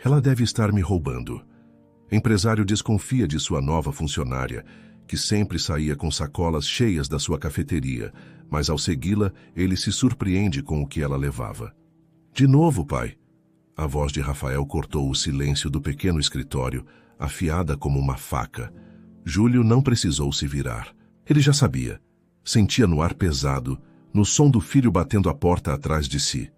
Ela deve estar me roubando. Empresário desconfia de sua nova funcionária, que sempre saía com sacolas cheias da sua cafeteria, mas ao segui-la, ele se surpreende com o que ela levava. De novo, pai. A voz de Rafael cortou o silêncio do pequeno escritório, afiada como uma faca. Júlio não precisou se virar. Ele já sabia. Sentia no ar pesado, no som do filho batendo a porta atrás de si.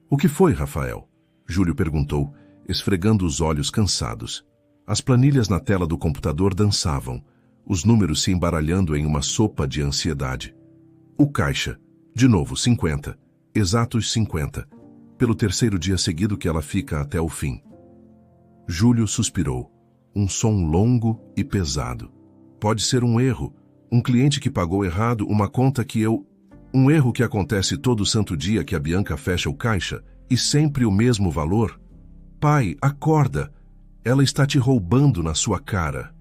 O que foi, Rafael? Júlio perguntou, esfregando os olhos cansados. As planilhas na tela do computador dançavam, os números se embaralhando em uma sopa de ansiedade. O caixa. De novo, 50. Exatos 50. Pelo terceiro dia seguido que ela fica até o fim. Júlio suspirou. Um som longo e pesado. Pode ser um erro. Um cliente que pagou errado uma conta que eu... Um erro que acontece todo santo dia que a Bianca fecha o caixa e sempre o mesmo valor. Pai, acorda. Ela está te roubando na sua cara.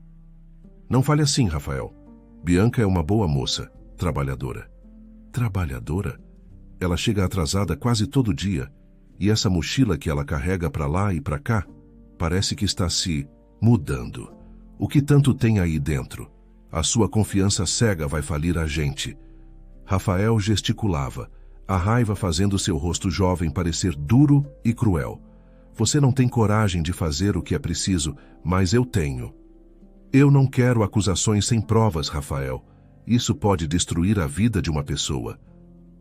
Não fale assim, Rafael. Bianca é uma boa moça, trabalhadora. Trabalhadora? Ela chega atrasada quase todo dia. E essa mochila que ela carrega para lá e para cá, parece que está se mudando. O que tanto tem aí dentro? A sua confiança cega vai falir a gente. Rafael gesticulava, a raiva fazendo seu rosto jovem parecer duro e cruel. Você não tem coragem de fazer o que é preciso, mas eu tenho. Eu não quero acusações sem provas, Rafael. Isso pode destruir a vida de uma pessoa.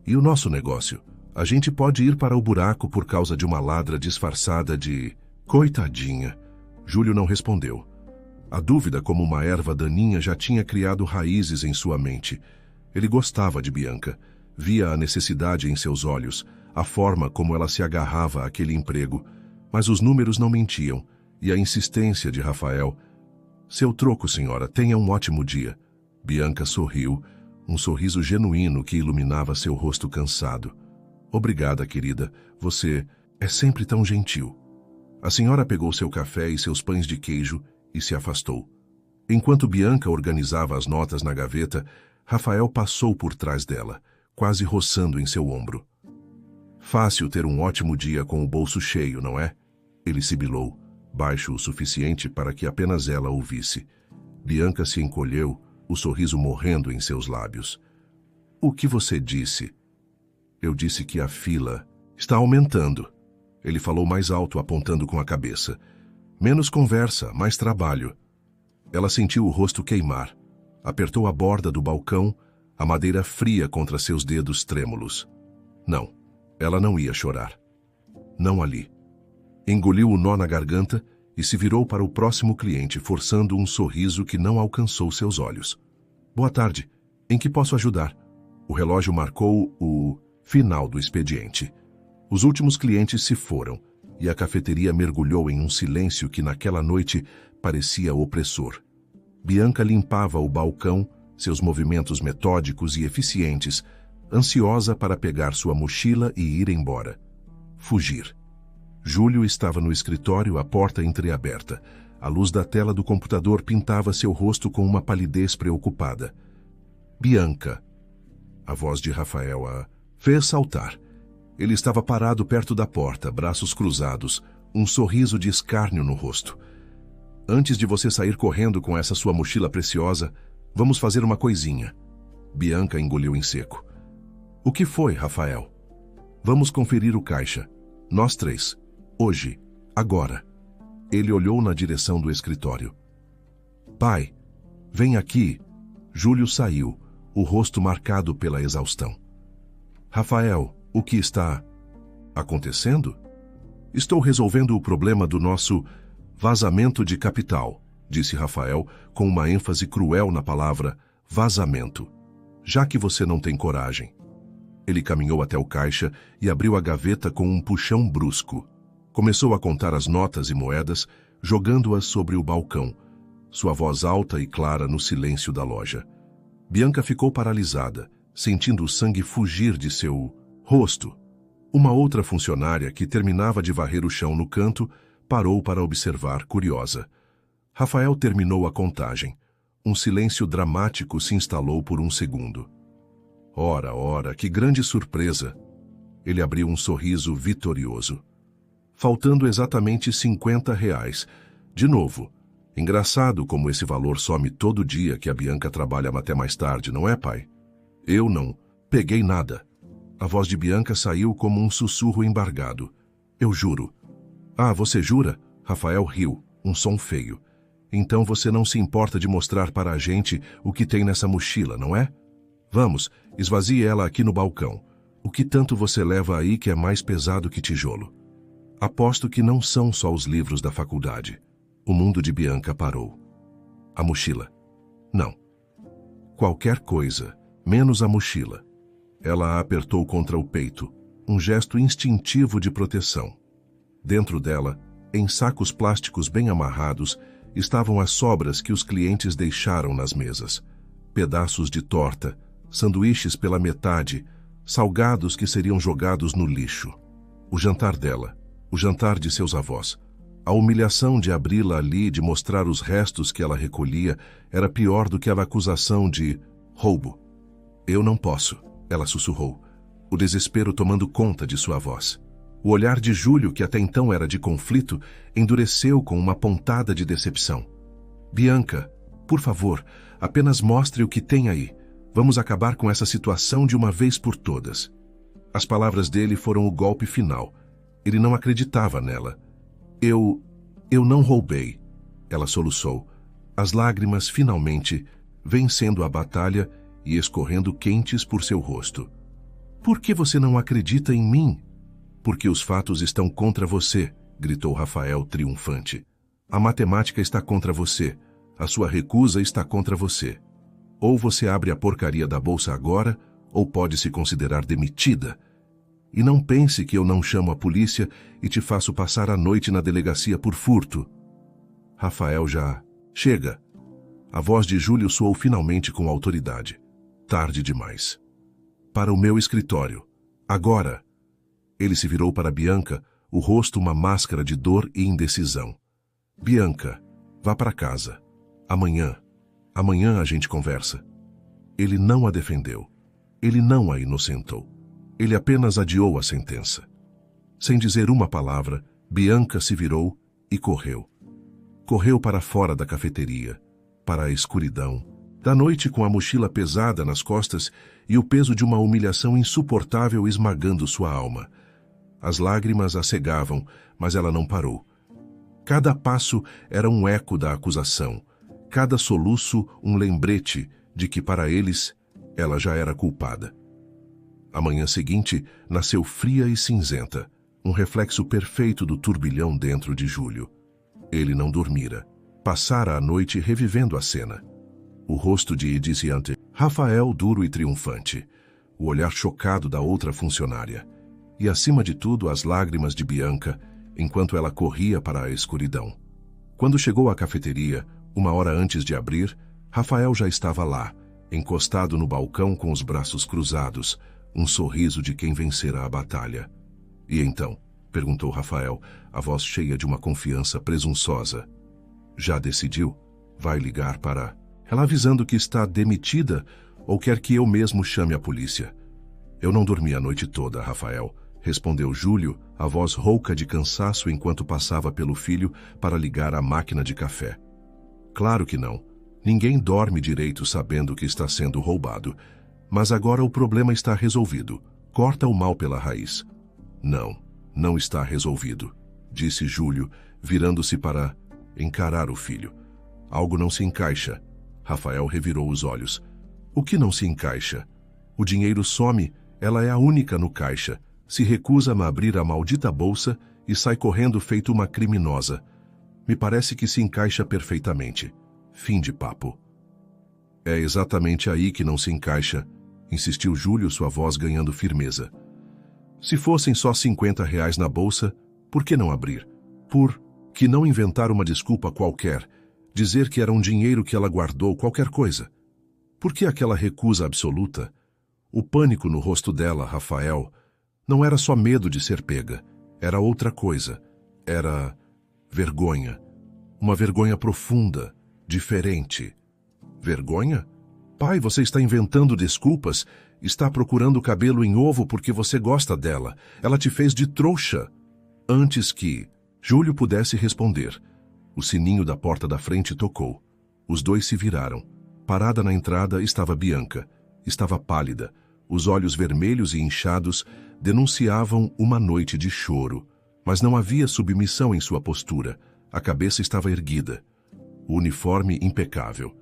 E o nosso negócio? A gente pode ir para o buraco por causa de uma ladra disfarçada de... Coitadinha. Júlio não respondeu. A dúvida, como uma erva daninha, já tinha criado raízes em sua mente. Ele gostava de Bianca. Via a necessidade em seus olhos, a forma como ela se agarrava àquele emprego. Mas os números não mentiam, e a insistência de Rafael... Seu troco, senhora, tenha um ótimo dia. Bianca sorriu, um sorriso genuíno que iluminava seu rosto cansado. Obrigada, querida. Você é sempre tão gentil. A senhora pegou seu café e seus pães de queijo e se afastou. Enquanto Bianca organizava as notas na gaveta, Rafael passou por trás dela, quase roçando em seu ombro. Fácil ter um ótimo dia com o bolso cheio, não é? Ele sibilou, baixo o suficiente para que apenas ela ouvisse. Bianca se encolheu, o sorriso morrendo em seus lábios. O que você disse? Eu disse que a fila está aumentando. Ele falou mais alto, apontando com a cabeça. Menos conversa, mais trabalho. Ela sentiu o rosto queimar. Apertou a borda do balcão, a madeira fria contra seus dedos trêmulos. Não, ela não ia chorar. Não ali. Engoliu o nó na garganta e se virou para o próximo cliente, forçando um sorriso que não alcançou seus olhos. Boa tarde. Em que posso ajudar? O relógio marcou o final do expediente. Os últimos clientes se foram e a cafeteria mergulhou em um silêncio que naquela noite parecia opressor. Bianca limpava o balcão, seus movimentos metódicos e eficientes, ansiosa para pegar sua mochila e ir embora. Fugir. Júlio estava no escritório, a porta entreaberta. A luz da tela do computador pintava seu rosto com uma palidez preocupada. Bianca. A voz de Rafael a fez saltar. Ele estava parado perto da porta, braços cruzados, um sorriso de escárnio no rosto. Antes de você sair correndo com essa sua mochila preciosa, vamos fazer uma coisinha. Bianca engoliu em seco. O que foi, Rafael? Vamos conferir o caixa. Nós três. Hoje. Agora. Ele olhou na direção do escritório. Pai, vem aqui. Júlio saiu, o rosto marcado pela exaustão. Rafael, o que está acontecendo? Estou resolvendo o problema do nosso vazamento de capital, disse Rafael com uma ênfase cruel na palavra vazamento. Já que você não tem coragem. Ele caminhou até o caixa e abriu a gaveta com um puxão brusco. Começou a contar as notas e moedas, jogando-as sobre o balcão, sua voz alta e clara no silêncio da loja. Bianca ficou paralisada, sentindo o sangue fugir de seu rosto. Uma outra funcionária, que terminava de varrer o chão no canto, parou para observar, curiosa. Rafael terminou a contagem. Um silêncio dramático se instalou por um segundo. Ora, que grande surpresa! Ele abriu um sorriso vitorioso. faltando exatamente R$ 50. De novo. Engraçado como esse valor some todo dia que a Bianca trabalha até mais tarde, não é, pai? Eu não peguei nada. A voz de Bianca saiu como um sussurro embargado. Eu juro. Ah, você jura? Rafael riu, um som feio. Então você não se importa de mostrar para a gente o que tem nessa mochila, não é? Vamos, esvazie ela aqui no balcão. O que tanto você leva aí que é mais pesado que tijolo? Aposto que não são só os livros da faculdade. O mundo de Bianca parou. A mochila. Não. Qualquer coisa, menos a mochila. Ela a apertou contra o peito, um gesto instintivo de proteção. Dentro dela, em sacos plásticos bem amarrados, estavam as sobras que os clientes deixaram nas mesas. Pedaços de torta, sanduíches pela metade, salgados que seriam jogados no lixo. O jantar dela, o jantar de seus avós. A humilhação de abri-la ali e de mostrar os restos que ela recolhia era pior do que a acusação de roubo. Eu não posso, ela sussurrou, o desespero tomando conta de sua voz. O olhar de Júlio, que até então era de conflito, endureceu com uma pontada de decepção. Bianca, por favor, apenas mostre o que tem aí. Vamos acabar com essa situação de uma vez por todas. As palavras dele foram o golpe final. Ele não acreditava nela. Eu não roubei, ela soluçou, as lágrimas finalmente vencendo a batalha e escorrendo quentes por seu rosto. Por que você não acredita em mim? Porque os fatos estão contra você, gritou Rafael triunfante. A matemática está contra você, a sua recusa está contra você. Ou você abre a porcaria da bolsa agora, ou pode se considerar demitida. E não pense que eu não chamo a polícia e te faço passar a noite na delegacia por furto. Rafael já... Chega! A voz de Júlio soou finalmente com autoridade. Tarde demais. Para o meu escritório. Agora! Ele se virou para Bianca, o rosto uma máscara de dor e indecisão. Bianca, vá para casa. Amanhã a gente conversa. Ele não a defendeu. Ele não a inocentou. Ele apenas adiou a sentença. Sem dizer uma palavra, Bianca se virou e correu. Correu para fora da cafeteria, para a escuridão, da noite com a mochila pesada nas costas e o peso de uma humilhação insuportável esmagando sua alma. As lágrimas a cegavam, mas ela não parou. Cada passo era um eco da acusação, cada soluço um lembrete de que para eles ela já era culpada. A manhã seguinte nasceu fria e cinzenta, um reflexo perfeito do turbilhão dentro de Júlio. Ele não dormira. Passara a noite revivendo a cena. O rosto de Ediciante, Rafael duro e triunfante, o olhar chocado da outra funcionária, e acima de tudo as lágrimas de Bianca, enquanto ela corria para a escuridão. Quando chegou à cafeteria, 1 hora antes de abrir, Rafael já estava lá, encostado no balcão com os braços cruzados, um sorriso de quem vencera a batalha. E então? Perguntou Rafael, a voz cheia de uma confiança presunçosa. Já decidiu? Vai ligar para... Ela avisando que está demitida ou quer que eu mesmo chame a polícia? Eu não dormi a noite toda, Rafael, respondeu Júlio, a voz rouca de cansaço enquanto passava pelo filho para ligar a máquina de café. Claro que não. Ninguém dorme direito sabendo que está sendo roubado. Mas agora o problema está resolvido. Corta o mal pela raiz. Não está resolvido, disse Júlio, virando-se para encarar o filho. Algo não se encaixa. Rafael revirou os olhos. O que não se encaixa? O dinheiro some, ela é a única no caixa. Se recusa a abrir a maldita bolsa e sai correndo feito uma criminosa. Me parece que se encaixa perfeitamente. Fim de papo. É exatamente aí que não se encaixa, insistiu Júlio, sua voz ganhando firmeza. Se fossem só R$ 50 na bolsa, por que não abrir? Por que não inventar uma desculpa qualquer, dizer que era um dinheiro que ela guardou, qualquer coisa? Por que aquela recusa absoluta? O pânico no rosto dela, Rafael, não era só medo de ser pega, era outra coisa. Era vergonha. Uma vergonha profunda, diferente. Vergonha? Pai, você está inventando desculpas, está procurando cabelo em ovo porque você gosta dela. Ela te fez de trouxa. Antes que Júlio pudesse responder, o sininho da porta da frente tocou. Os dois se viraram. Parada na entrada estava Bianca. Estava pálida. Os olhos vermelhos e inchados denunciavam uma noite de choro. Mas não havia submissão em sua postura. A cabeça estava erguida. O uniforme impecável.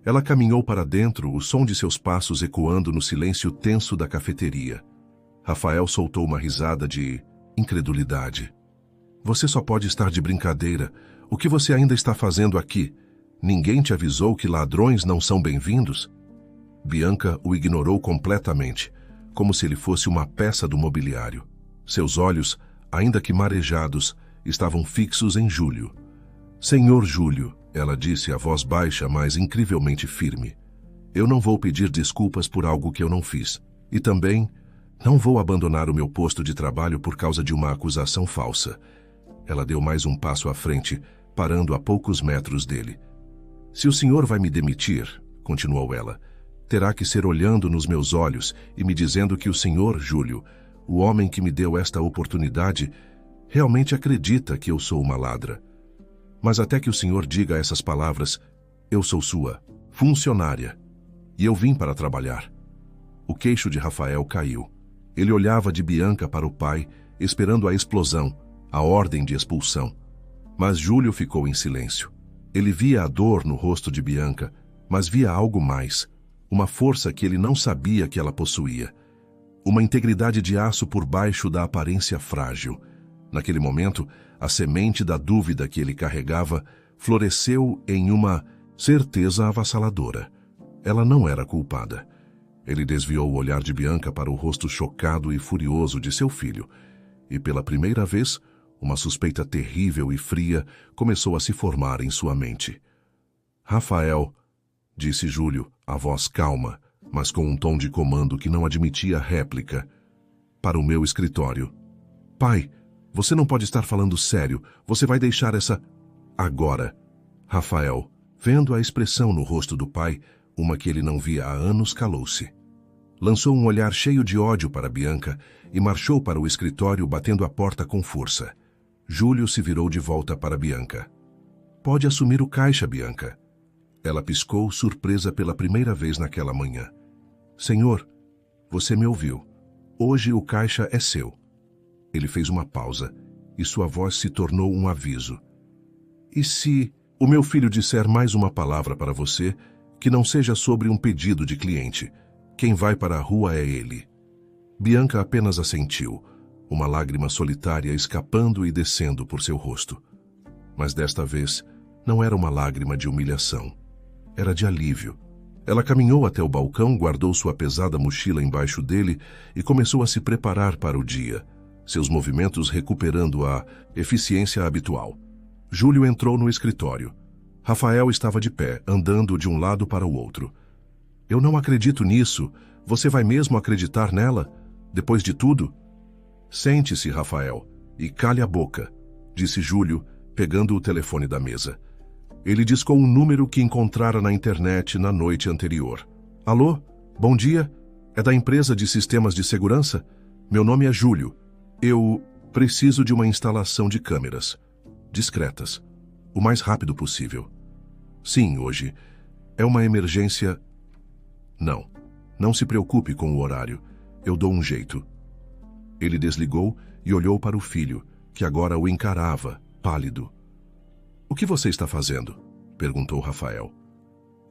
Ela caminhou para dentro, o som de seus passos ecoando no silêncio tenso da cafeteria. Rafael soltou uma risada de incredulidade. Você só pode estar de brincadeira. O que você ainda está fazendo aqui? Ninguém te avisou que ladrões não são bem-vindos? Bianca o ignorou completamente, como se ele fosse uma peça do mobiliário. Seus olhos, ainda que marejados, estavam fixos em Júlio. Senhor Júlio, ela disse a voz baixa, mas incrivelmente firme. Eu não vou pedir desculpas por algo que eu não fiz. E também não vou abandonar o meu posto de trabalho por causa de uma acusação falsa. Ela deu mais um passo à frente, parando a poucos metros dele. Se o senhor vai me demitir, continuou ela, terá que ser olhando nos meus olhos e me dizendo que o senhor, Júlio, o homem que me deu esta oportunidade, realmente acredita que eu sou uma ladra. Mas até que o senhor diga essas palavras, eu sou sua funcionária e eu vim para trabalhar. O queixo de Rafael caiu. Ele olhava de Bianca para o pai, esperando a explosão, a ordem de expulsão. Mas Júlio ficou em silêncio. Ele via a dor no rosto de Bianca, mas via algo mais, uma força que ele não sabia que ela possuía. Uma integridade de aço por baixo da aparência frágil. Naquele momento, a semente da dúvida que ele carregava floresceu em uma certeza avassaladora. Ela não era culpada. Ele desviou o olhar de Bianca para o rosto chocado e furioso de seu filho, e pela primeira vez, uma suspeita terrível e fria começou a se formar em sua mente. Rafael, disse Júlio, a voz calma, mas com um tom de comando que não admitia réplica, para o meu escritório. Pai, você não pode estar falando sério. Você vai deixar essa... Agora. Rafael, vendo a expressão no rosto do pai, uma que ele não via há anos, calou-se. Lançou um olhar cheio de ódio para Bianca e marchou para o escritório batendo a porta com força. Júlio se virou de volta para Bianca. Pode assumir o caixa, Bianca. Ela piscou, surpresa pela primeira vez naquela manhã. Senhor, você me ouviu. Hoje o caixa é seu. Ele fez uma pausa e sua voz se tornou um aviso. E se o meu filho disser mais uma palavra para você, que não seja sobre um pedido de cliente, quem vai para a rua é ele. Bianca apenas assentiu, uma lágrima solitária escapando e descendo por seu rosto. Mas desta vez, não era uma lágrima de humilhação. Era de alívio. Ela caminhou até o balcão, guardou sua pesada mochila embaixo dele e começou a se preparar para o dia, seus movimentos recuperando a eficiência habitual. Júlio entrou no escritório. Rafael estava de pé, andando de um lado para o outro. Eu não acredito nisso. Você vai mesmo acreditar nela? Depois de tudo? Sente-se, Rafael, e cale a boca, disse Júlio, pegando o telefone da mesa. Ele discou um número que encontrara na internet na noite anterior. Alô? Bom dia? É da empresa de sistemas de segurança? Meu nome é Júlio. Eu preciso de uma instalação de câmeras. Discretas. O mais rápido possível. Sim, hoje. É uma emergência... Não. Não se preocupe com o horário. Eu dou um jeito. Ele desligou e olhou para o filho, que agora o encarava, pálido. O que você está fazendo? Perguntou Rafael.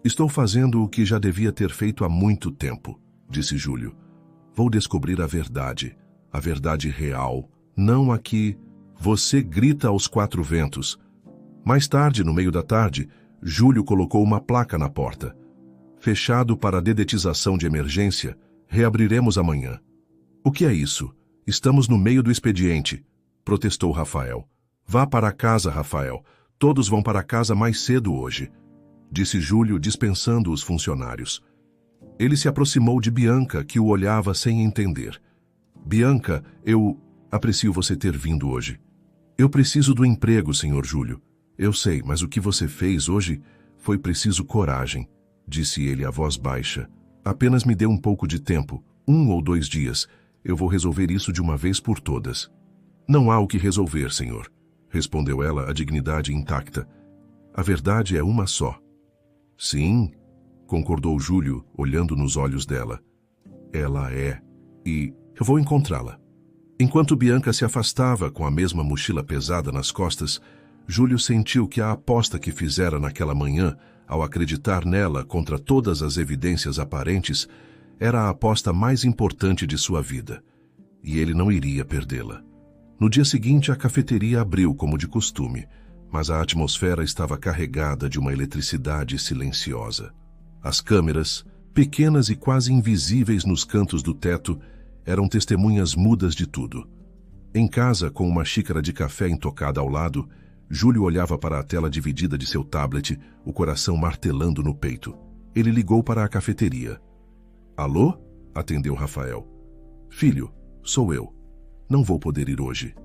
Estou fazendo o que já devia ter feito há muito tempo, disse Júlio. Vou descobrir a verdade real, não a que você grita aos quatro ventos. Mais tarde, no meio da tarde, Júlio colocou uma placa na porta. Fechado para dedetização de emergência, reabriremos amanhã. O que é isso? Estamos no meio do expediente, protestou Rafael. Vá para casa, Rafael. Todos vão para casa mais cedo hoje, disse Júlio, dispensando os funcionários. Ele se aproximou de Bianca, que o olhava sem entender. Bianca, eu aprecio você ter vindo hoje. Eu preciso do emprego, senhor Júlio. Eu sei, mas o que você fez hoje foi preciso coragem, disse ele a voz baixa. Apenas me dê um pouco de tempo, 1 ou 2 dias. Eu vou resolver isso de uma vez por todas. Não há o que resolver, senhor, respondeu ela, a dignidade intacta. A verdade é uma só. Sim, concordou Júlio, olhando nos olhos dela. Ela é, e eu vou encontrá-la. Enquanto Bianca se afastava com a mesma mochila pesada nas costas, Júlio sentiu que a aposta que fizera naquela manhã, ao acreditar nela contra todas as evidências aparentes, era a aposta mais importante de sua vida, e ele não iria perdê-la. No dia seguinte, a cafeteria abriu como de costume, mas a atmosfera estava carregada de uma eletricidade silenciosa. As câmeras, pequenas e quase invisíveis nos cantos do teto, eram testemunhas mudas de tudo. Em casa, com uma xícara de café intocada ao lado, Júlio olhava para a tela dividida de seu tablet, o coração martelando no peito. Ele ligou para a cafeteria. Alô? Atendeu Rafael. Filho, sou eu. Não vou poder ir hoje.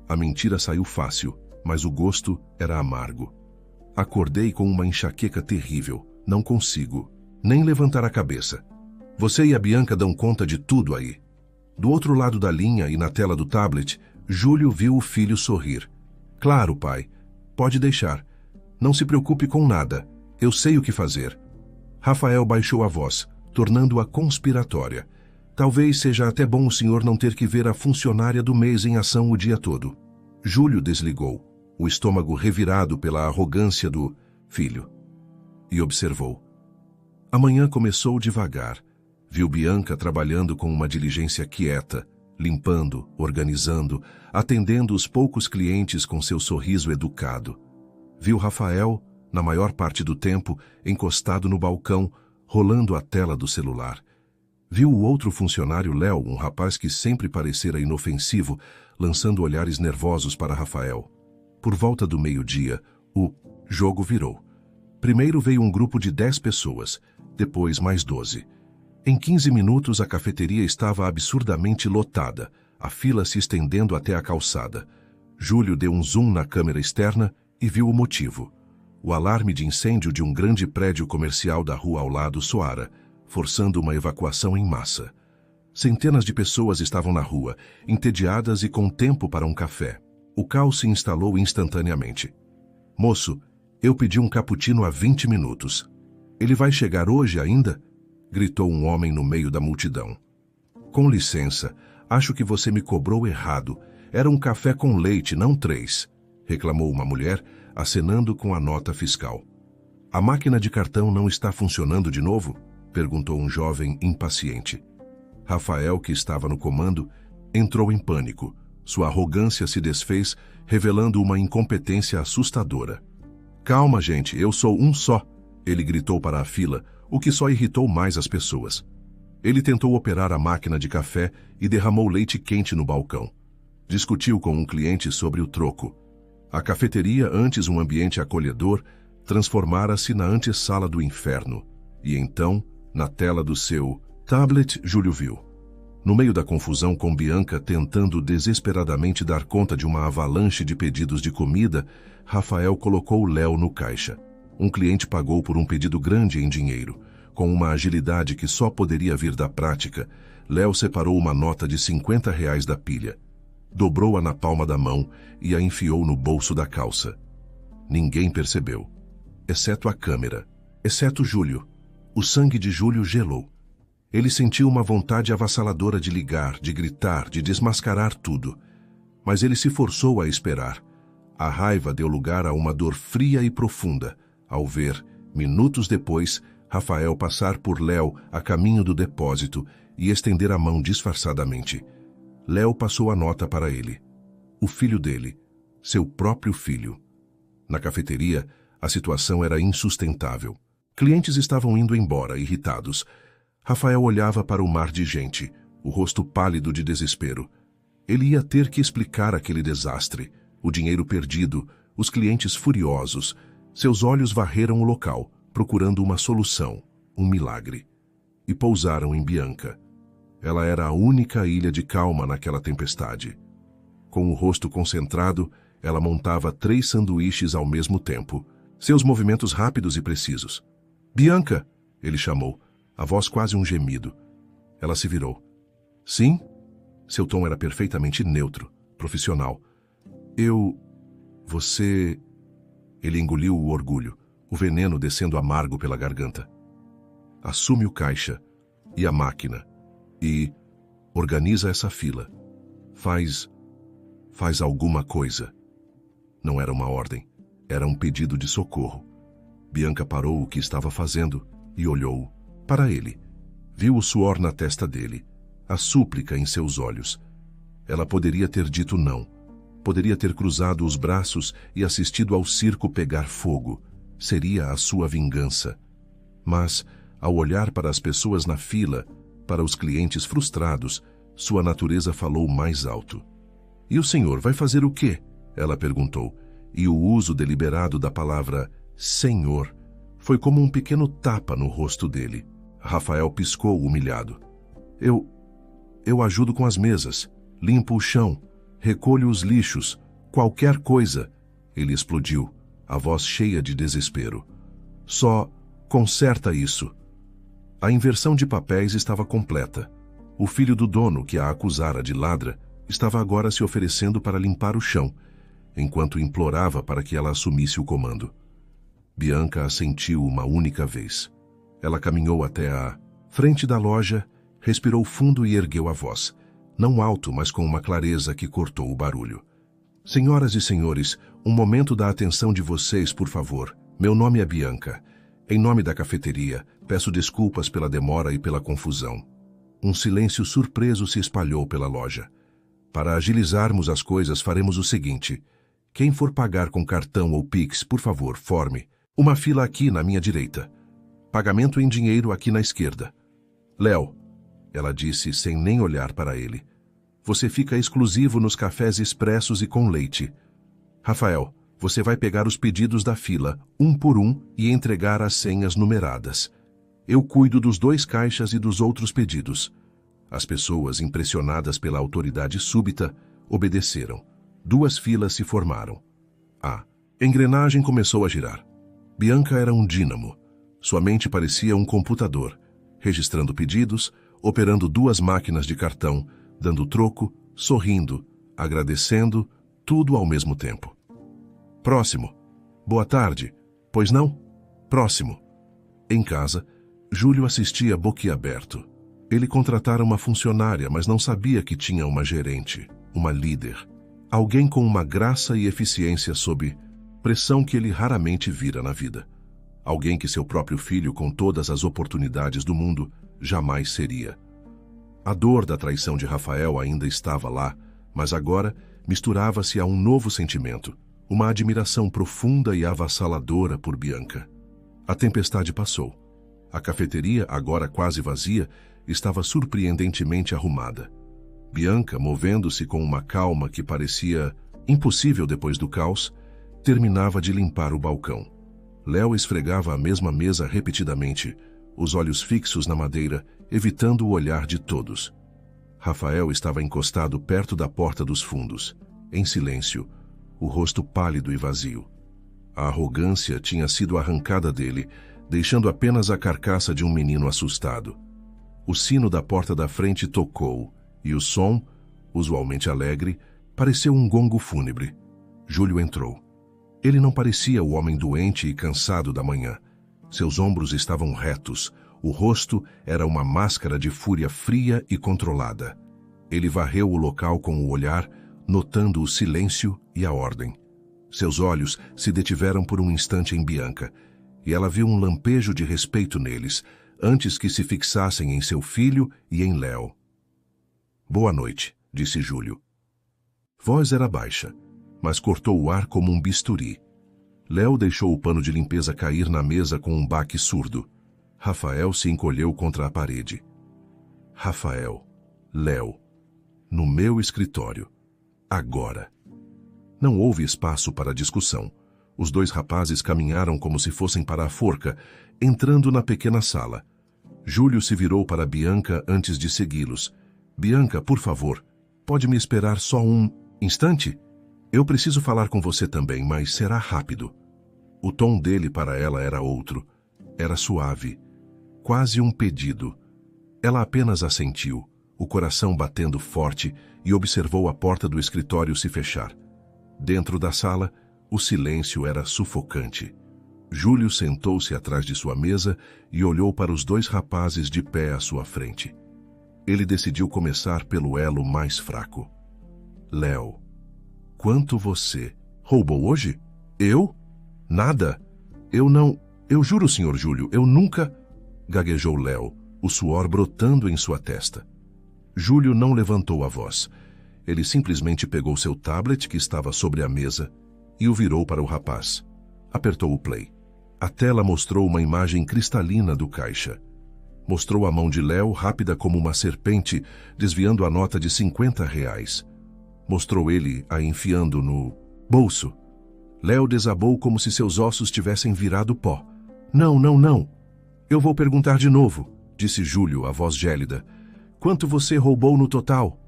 A mentira saiu fácil, mas o gosto era amargo. Acordei com uma enxaqueca terrível. Não consigo nem levantar a cabeça. Você e a Bianca dão conta de tudo aí. Do outro lado da linha e na tela do tablet, Júlio viu o filho sorrir. Claro, pai. Pode deixar. Não se preocupe com nada. Eu sei o que fazer. Rafael baixou a voz, tornando-a conspiratória. Talvez seja até bom o senhor não ter que ver a funcionária do mês em ação o dia todo. Júlio desligou, o estômago revirado pela arrogância do filho, e observou. A manhã começou devagar. Viu Bianca trabalhando com uma diligência quieta, limpando, organizando, atendendo os poucos clientes com seu sorriso educado. Viu Rafael, na maior parte do tempo, encostado no balcão, rolando a tela do celular. Viu o outro funcionário, Léo, um rapaz que sempre parecera inofensivo, lançando olhares nervosos para Rafael. Por volta do meio-dia, o jogo virou. Primeiro veio um grupo de 10 pessoas, depois mais 12. Em 15 minutos, a cafeteria estava absurdamente lotada, a fila se estendendo até a calçada. Júlio deu um zoom na câmera externa e viu o motivo. O alarme de incêndio de um grande prédio comercial da rua ao lado soara, forçando uma evacuação em massa. Centenas de pessoas estavam na rua, entediadas e com tempo para um café. O caos se instalou instantaneamente. Moço, eu pedi um cappuccino há 20 minutos. Ele vai chegar hoje ainda? Gritou um homem no meio da multidão. Com licença, acho que você me cobrou errado. Era um café com leite, não 3, reclamou uma mulher, acenando com a nota fiscal. A máquina de cartão não está funcionando de novo? Perguntou um jovem impaciente. Rafael, que estava no comando, entrou em pânico. Sua arrogância se desfez, revelando uma incompetência assustadora. Calma, gente, eu sou um só, ele gritou para a fila, o que só irritou mais as pessoas. Ele tentou operar a máquina de café e derramou leite quente no balcão. Discutiu com um cliente sobre o troco. A cafeteria, antes um ambiente acolhedor, transformara-se na antessala do inferno. E então, na tela do seu tablet, Júlio viu. No meio da confusão, com Bianca tentando desesperadamente dar conta de uma avalanche de pedidos de comida, Rafael colocou Léo no caixa. Um cliente pagou por um pedido grande em dinheiro. Com uma agilidade que só poderia vir da prática, Léo separou uma nota de R$ 50 da pilha. Dobrou-a na palma da mão e a enfiou no bolso da calça. Ninguém percebeu, exceto a câmera, exceto Júlio. O sangue de Júlio gelou. Ele sentiu uma vontade avassaladora de ligar, de gritar, de desmascarar tudo. Mas ele se forçou a esperar. A raiva deu lugar a uma dor fria e profunda, ao ver, minutos depois, Rafael passar por Léo a caminho do depósito e estender a mão disfarçadamente. Léo passou a nota para ele. O filho dele, seu próprio filho. Na cafeteria, a situação era insustentável. Clientes estavam indo embora, irritados. Rafael olhava para o mar de gente, o rosto pálido de desespero. Ele ia ter que explicar aquele desastre, o dinheiro perdido, os clientes furiosos. Seus olhos varreram o local, procurando uma solução, um milagre. E pousaram em Bianca. Ela era a única ilha de calma naquela tempestade. Com o rosto concentrado, ela montava 3 sanduíches ao mesmo tempo, seus movimentos rápidos e precisos. Bianca! Ele chamou, a voz quase um gemido. Ela se virou. Sim? Seu tom era perfeitamente neutro. profissional. Você... Ele engoliu o orgulho, o veneno descendo amargo pela garganta. Assume o caixa e a máquina e organiza essa fila. Faz alguma coisa. Não era uma ordem, era um pedido de socorro. Bianca parou o que estava fazendo e olhou para ele. Viu o suor na testa dele, a súplica em seus olhos. Ela poderia ter dito não. Poderia ter cruzado os braços e assistido ao circo pegar fogo. Seria a sua vingança. Mas, ao olhar para as pessoas na fila, para os clientes frustrados, sua natureza falou mais alto. "E o senhor vai fazer o quê?" ela perguntou, e o uso deliberado da palavra senhor foi como um pequeno tapa no rosto dele. Rafael piscou humilhado. Eu ajudo com as mesas, limpo o chão, recolho os lixos, qualquer coisa." Ele explodiu, a voz cheia de desespero. "Só conserta isso." A inversão de papéis estava completa. O filho do dono, que a acusara de ladra, estava agora se oferecendo para limpar o chão, enquanto implorava para que ela assumisse o comando. Bianca assentiu uma única vez. Ela caminhou até a frente da loja, respirou fundo e ergueu a voz, não alto, mas com uma clareza que cortou o barulho. "Senhoras e senhores, um momento da atenção de vocês, por favor. Meu nome é Bianca. Em nome da cafeteria, peço desculpas pela demora e pela confusão." Um silêncio surpreso se espalhou pela loja. "Para agilizarmos as coisas, faremos o seguinte. Quem for pagar com cartão ou Pix, por favor, forme uma fila aqui na minha direita. Pagamento em dinheiro aqui na esquerda. Léo," ela disse sem nem olhar para ele, "você fica exclusivo nos cafés expressos e com leite. Rafael, você vai pegar os pedidos da fila, um por um, e entregar as senhas numeradas. Eu cuido dos 2 caixas e dos outros pedidos." As pessoas, impressionadas pela autoridade súbita, obedeceram. 2 filas se formaram. A engrenagem começou a girar. Bianca era um dínamo. Sua mente parecia um computador, registrando pedidos, operando 2 máquinas de cartão, dando troco, sorrindo, agradecendo, tudo ao mesmo tempo. "Próximo. Boa tarde. Pois não? Próximo." Em casa, Júlio assistia boquiaberto. Ele contratara uma funcionária, mas não sabia que tinha uma gerente, uma líder. Alguém com uma graça e eficiência sob pressão que ele raramente vira na vida. Alguém que seu próprio filho, com todas as oportunidades do mundo, jamais seria. A dor da traição de Rafael ainda estava lá, mas agora misturava-se a um novo sentimento, uma admiração profunda e avassaladora por Bianca. A tempestade passou. A cafeteria, agora quase vazia, estava surpreendentemente arrumada. Bianca, movendo-se com uma calma que parecia impossível depois do caos, terminava de limpar o balcão. Léo esfregava a mesma mesa repetidamente, os olhos fixos na madeira, evitando o olhar de todos. Rafael estava encostado perto da porta dos fundos, em silêncio, o rosto pálido e vazio. A arrogância tinha sido arrancada dele, deixando apenas a carcaça de um menino assustado. O sino da porta da frente tocou, e o som, usualmente alegre, pareceu um gongo fúnebre. Júlio entrou. Ele não parecia o homem doente e cansado da manhã. Seus ombros estavam retos, o rosto era uma máscara de fúria fria e controlada. Ele varreu o local com o olhar, notando o silêncio e a ordem. Seus olhos se detiveram por um instante em Bianca, e ela viu um lampejo de respeito neles, antes que se fixassem em seu filho e em Léo. "Boa noite", disse Júlio. Voz era baixa, mas cortou o ar como um bisturi. Léo deixou o pano de limpeza cair na mesa com um baque surdo. Rafael se encolheu contra a parede. Rafael, Léo, no meu escritório, agora. Não houve espaço para discussão. Os 2 rapazes caminharam como se fossem para a forca, entrando na pequena sala. Júlio se virou para Bianca antes de segui-los. "Bianca, por favor, pode me esperar só um instante? Eu preciso falar com você também, mas será rápido." O tom dele para ela era outro. Era suave, quase um pedido. Ela apenas assentiu, o coração batendo forte e observou a porta do escritório se fechar. Dentro da sala, o silêncio era sufocante. Júlio sentou-se atrás de sua mesa e olhou para os dois rapazes de pé à sua frente. Ele decidiu começar pelo elo mais fraco. Léo, quanto você roubou hoje? Eu? Nada. Eu juro, senhor Júlio, eu nunca... Gaguejou Léo, o suor brotando em sua testa. Júlio não levantou a voz. Ele simplesmente pegou seu tablet que estava sobre a mesa e o virou para o rapaz. Apertou o play. A tela mostrou uma imagem cristalina do caixa. Mostrou a mão de Léo rápida como uma serpente, desviando a nota de R$ 50. Mostrou ele a enfiando no bolso. Léo desabou como se seus ossos tivessem virado pó. Não, não, não. Eu vou perguntar de novo, disse Júlio, a voz gélida. Quanto você roubou no total?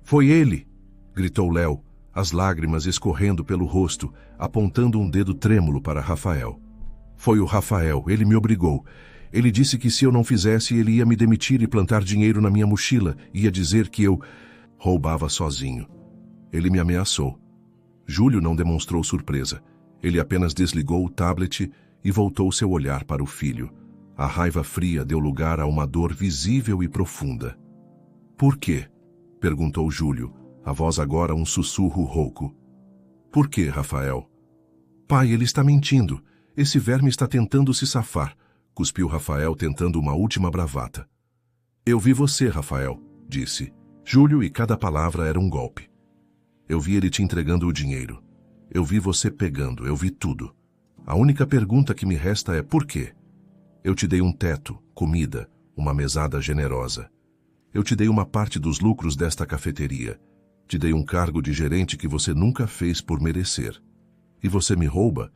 Foi ele, gritou Léo, as lágrimas escorrendo pelo rosto, apontando um dedo trêmulo para Rafael. Foi o Rafael, ele me obrigou. Ele disse que se eu não fizesse, ele ia me demitir e plantar dinheiro na minha mochila, ia dizer que eu roubava sozinho. Ele me ameaçou. Júlio não demonstrou surpresa. Ele apenas desligou o tablet e voltou seu olhar para o filho. A raiva fria deu lugar a uma dor visível e profunda. Por quê? Perguntou Júlio, a voz agora um sussurro rouco. Por quê, Rafael? Pai, ele está mentindo. Esse verme está tentando se safar, cuspiu Rafael tentando uma última bravata. Eu vi você, Rafael, disse. Júlio, e cada palavra era um golpe. Eu vi ele te entregando o dinheiro. Eu vi você pegando, eu vi tudo. A única pergunta que me resta é por quê? Eu te dei um teto, comida, uma mesada generosa. Eu te dei uma parte dos lucros desta cafeteria. Te dei um cargo de gerente que você nunca fez por merecer. E você me rouba?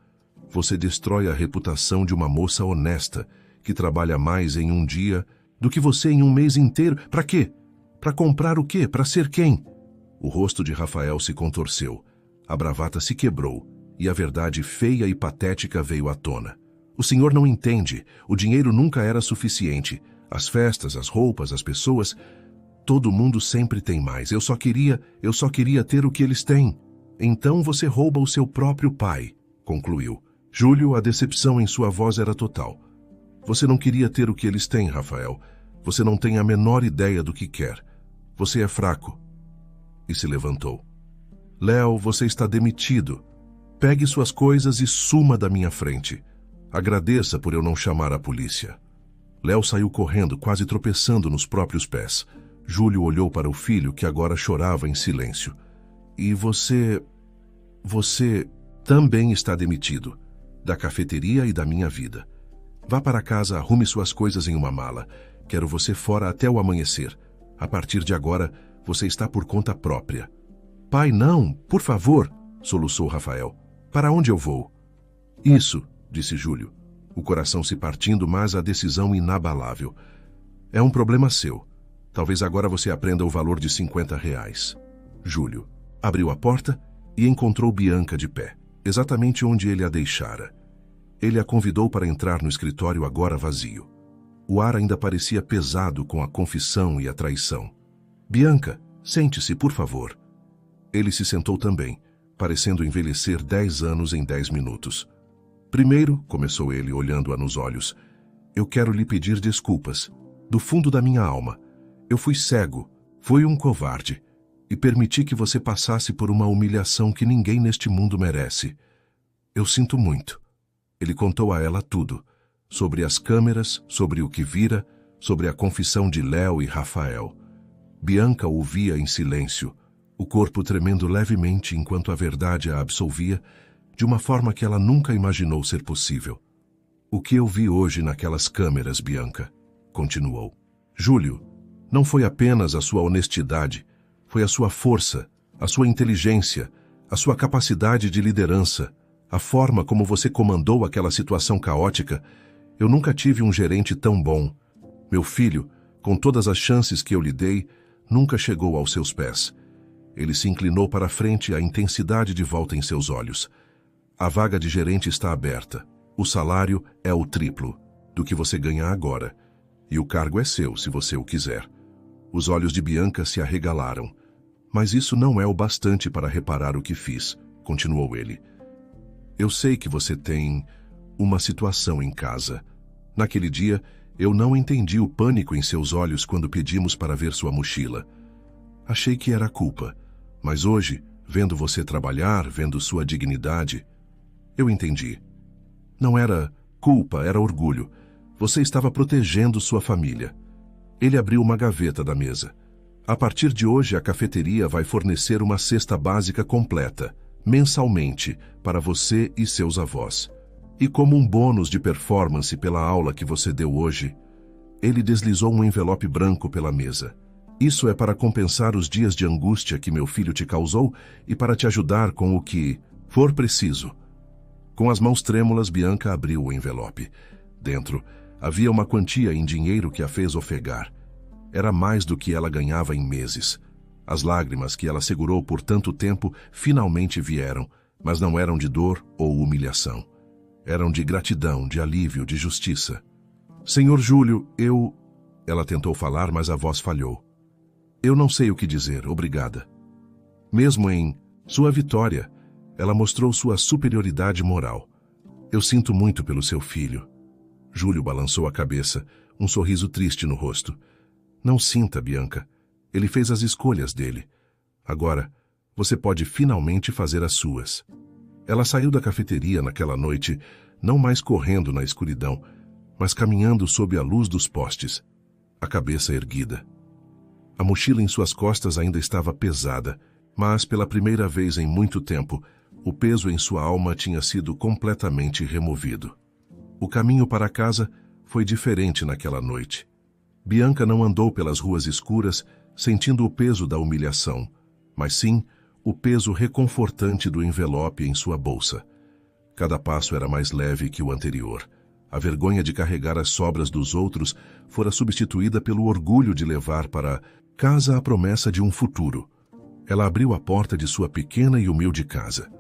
Você destrói a reputação de uma moça honesta, que trabalha mais em um dia do que você em um mês inteiro. Para quê? Para comprar o quê? Para ser quem? O rosto de Rafael se contorceu. A bravata se quebrou, e a verdade feia e patética veio à tona. O senhor não entende. O dinheiro nunca era suficiente. As festas, as roupas, as pessoas... Todo mundo sempre tem mais. Eu só queria ter o que eles têm. Então você rouba o seu próprio pai, concluiu. Júlio, a decepção em sua voz era total. Você não queria ter o que eles têm, Rafael. Você não tem a menor ideia do que quer. Você é fraco. E se levantou. Léo, você está demitido. Pegue suas coisas e suma da minha frente. Agradeça por eu não chamar a polícia. Léo saiu correndo, quase tropeçando nos próprios pés. Júlio olhou para o filho, que agora chorava em silêncio. E você também está demitido. Da cafeteria e da minha vida. Vá para casa, arrume suas coisas em uma mala. Quero você fora até o amanhecer. A partir de agora, você está por conta própria. Pai, não, por favor, soluçou Rafael. Para onde eu vou? Isso, disse Júlio, o coração se partindo, mas a decisão inabalável. É um problema seu. Talvez agora você aprenda o valor de R$ 50. Júlio abriu a porta e encontrou Bianca de pé, exatamente onde ele a deixara. Ele a convidou para entrar no escritório agora vazio. O ar ainda parecia pesado com a confissão e a traição. Bianca, sente-se, por favor. Ele se sentou também, parecendo envelhecer 10 anos em 10 minutos. Primeiro, começou ele olhando-a nos olhos, eu quero lhe pedir desculpas, do fundo da minha alma. Eu fui cego, fui um covarde, e permiti que você passasse por uma humilhação que ninguém neste mundo merece. Eu sinto muito. Ele contou a ela tudo, sobre as câmeras, sobre o que vira, sobre a confissão de Léo e Rafael. Bianca ouvia em silêncio, o corpo tremendo levemente enquanto a verdade a absolvia, de uma forma que ela nunca imaginou ser possível. O que eu vi hoje naquelas câmeras, Bianca, continuou. Júlio, não foi apenas a sua honestidade, foi a sua força, a sua inteligência, a sua capacidade de liderança, a forma como você comandou aquela situação caótica. Eu nunca tive um gerente tão bom. Meu filho, com todas as chances que eu lhe dei, nunca chegou aos seus pés. Ele se inclinou para a frente, a intensidade de volta em seus olhos. A vaga de gerente está aberta. O salário é o triplo do que você ganha agora. E o cargo é seu, se você o quiser. Os olhos de Bianca se arregalaram. Mas isso não é o bastante para reparar o que fiz, continuou ele. Eu sei que você tem uma situação em casa. Naquele dia, eu não entendi o pânico em seus olhos quando pedimos para ver sua mochila. Achei que era culpa, mas hoje, vendo você trabalhar, vendo sua dignidade, eu entendi. Não era culpa, era orgulho. Você estava protegendo sua família. Ele abriu uma gaveta da mesa. A partir de hoje, a cafeteria vai fornecer uma cesta básica completa, mensalmente, para você e seus avós. E como um bônus de performance pela aula que você deu hoje, ele deslizou um envelope branco pela mesa. Isso é para compensar os dias de angústia que meu filho te causou e para te ajudar com o que for preciso. Com as mãos trêmulas, Bianca abriu o envelope. Dentro, havia uma quantia em dinheiro que a fez ofegar. Era mais do que ela ganhava em meses. As lágrimas que ela segurou por tanto tempo finalmente vieram, mas não eram de dor ou humilhação. Eram de gratidão, de alívio, de justiça. Senhor Júlio, Ela tentou falar, mas a voz falhou. Eu não sei o que dizer, obrigada. Mesmo em sua vitória, ela mostrou sua superioridade moral. Eu sinto muito pelo seu filho. Júlio balançou a cabeça, um sorriso triste no rosto. Não sinta, Bianca. Ele fez as escolhas dele. Agora, você pode finalmente fazer as suas. Ela saiu da cafeteria naquela noite, não mais correndo na escuridão, mas caminhando sob a luz dos postes, a cabeça erguida. A mochila em suas costas ainda estava pesada, mas pela primeira vez em muito tempo, o peso em sua alma tinha sido completamente removido. O caminho para casa foi diferente naquela noite. Bianca não andou pelas ruas escuras, sentindo o peso da humilhação, mas sim o peso reconfortante do envelope em sua bolsa. Cada passo era mais leve que o anterior. A vergonha de carregar as sobras dos outros fora substituída pelo orgulho de levar para casa a promessa de um futuro. Ela abriu a porta de sua pequena e humilde casa.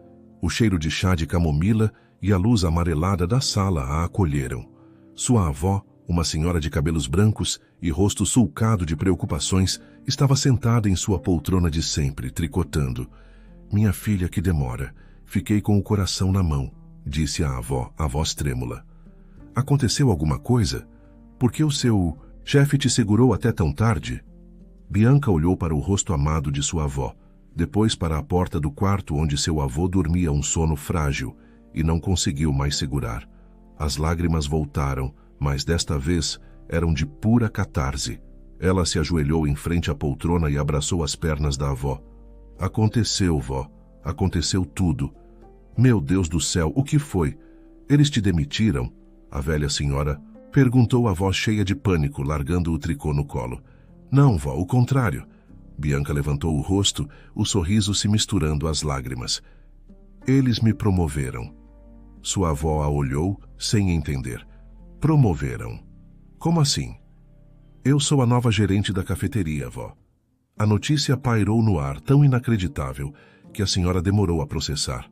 O cheiro de chá de camomila e a luz amarelada da sala a acolheram. Sua avó, uma senhora de cabelos brancos e rosto sulcado de preocupações, estava sentada em sua poltrona de sempre, tricotando. Minha filha, que demora. Fiquei com o coração na mão, disse a avó, a voz trêmula. Aconteceu alguma coisa? Por que o seu chefe te segurou até tão tarde? Bianca olhou para o rosto amado de sua avó, depois para a porta do quarto onde seu avô dormia um sono frágil e não conseguiu mais segurar. As lágrimas voltaram, mas desta vez eram de pura catarse. Ela se ajoelhou em frente à poltrona e abraçou as pernas da avó. Aconteceu, vó. Aconteceu tudo. Meu Deus do céu, o que foi? Eles te demitiram? A velha senhora perguntou a voz cheia de pânico, largando o tricô no colo. Não, vó, o contrário. Bianca levantou o rosto, o sorriso se misturando às lágrimas. Eles me promoveram. Sua avó a olhou, sem entender. Promoveram? Como assim? Eu sou a nova gerente da cafeteria, vó. A notícia pairou no ar, tão inacreditável, que a senhora demorou a processar.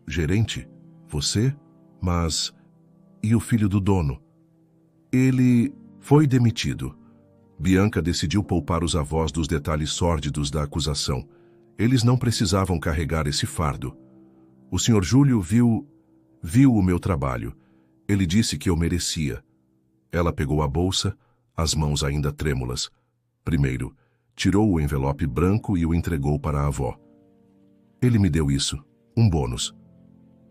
Gerente? Você? Mas... E o filho do dono? Ele foi demitido. Bianca decidiu poupar os avós dos detalhes sórdidos da acusação. Eles não precisavam carregar esse fardo. O Sr. Júlio viu o meu trabalho. Ele disse que eu merecia. Ela pegou a bolsa, as mãos ainda trêmulas. Primeiro, tirou o envelope branco e o entregou para a avó. Ele me deu isso, um bônus.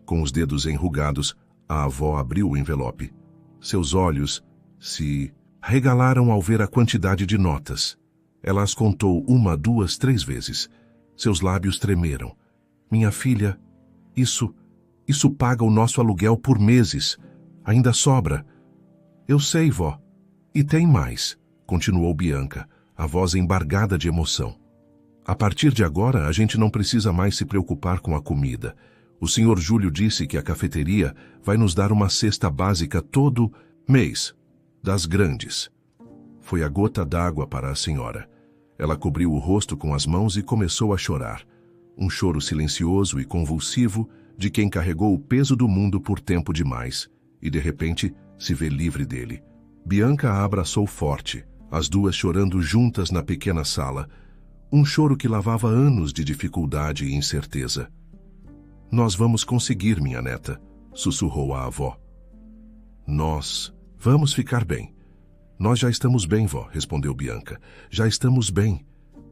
Com os dedos enrugados, a avó abriu o envelope. Seus olhos se regalaram ao ver a quantidade de notas. Ela as contou 1, 2, 3 vezes. Seus lábios tremeram. Minha filha, isso paga o nosso aluguel por meses. Ainda sobra. Eu sei, vó. E tem mais, continuou Bianca, a voz embargada de emoção. A partir de agora, a gente não precisa mais se preocupar com a comida. O Sr. Júlio disse que a cafeteria vai nos dar uma cesta básica todo mês, das grandes. Foi a gota d'água para a senhora. Ela cobriu o rosto com as mãos e começou a chorar. Um choro silencioso e convulsivo de quem carregou o peso do mundo por tempo demais e, de repente, se vê livre dele. Bianca a abraçou forte, as duas chorando juntas na pequena sala. Um choro que lavava anos de dificuldade e incerteza. Nós vamos conseguir, minha neta, sussurrou a avó. Nós vamos ficar bem. Nós já estamos bem, vó, respondeu Bianca. Já estamos bem.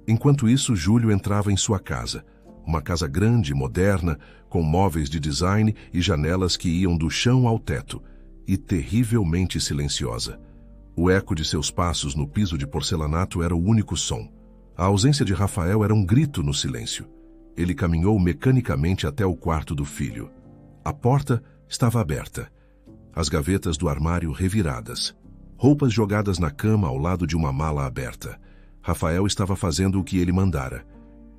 Enquanto isso, Júlio entrava em sua casa. Uma casa grande, moderna, com móveis de design e janelas que iam do chão ao teto, e terrivelmente silenciosa. O eco de seus passos no piso de porcelanato era o único som. A ausência de Rafael era um grito no silêncio. Ele caminhou mecanicamente até o quarto do filho. A porta estava aberta. As gavetas do armário reviradas. Roupas jogadas na cama ao lado de uma mala aberta. Rafael estava fazendo o que ele mandara.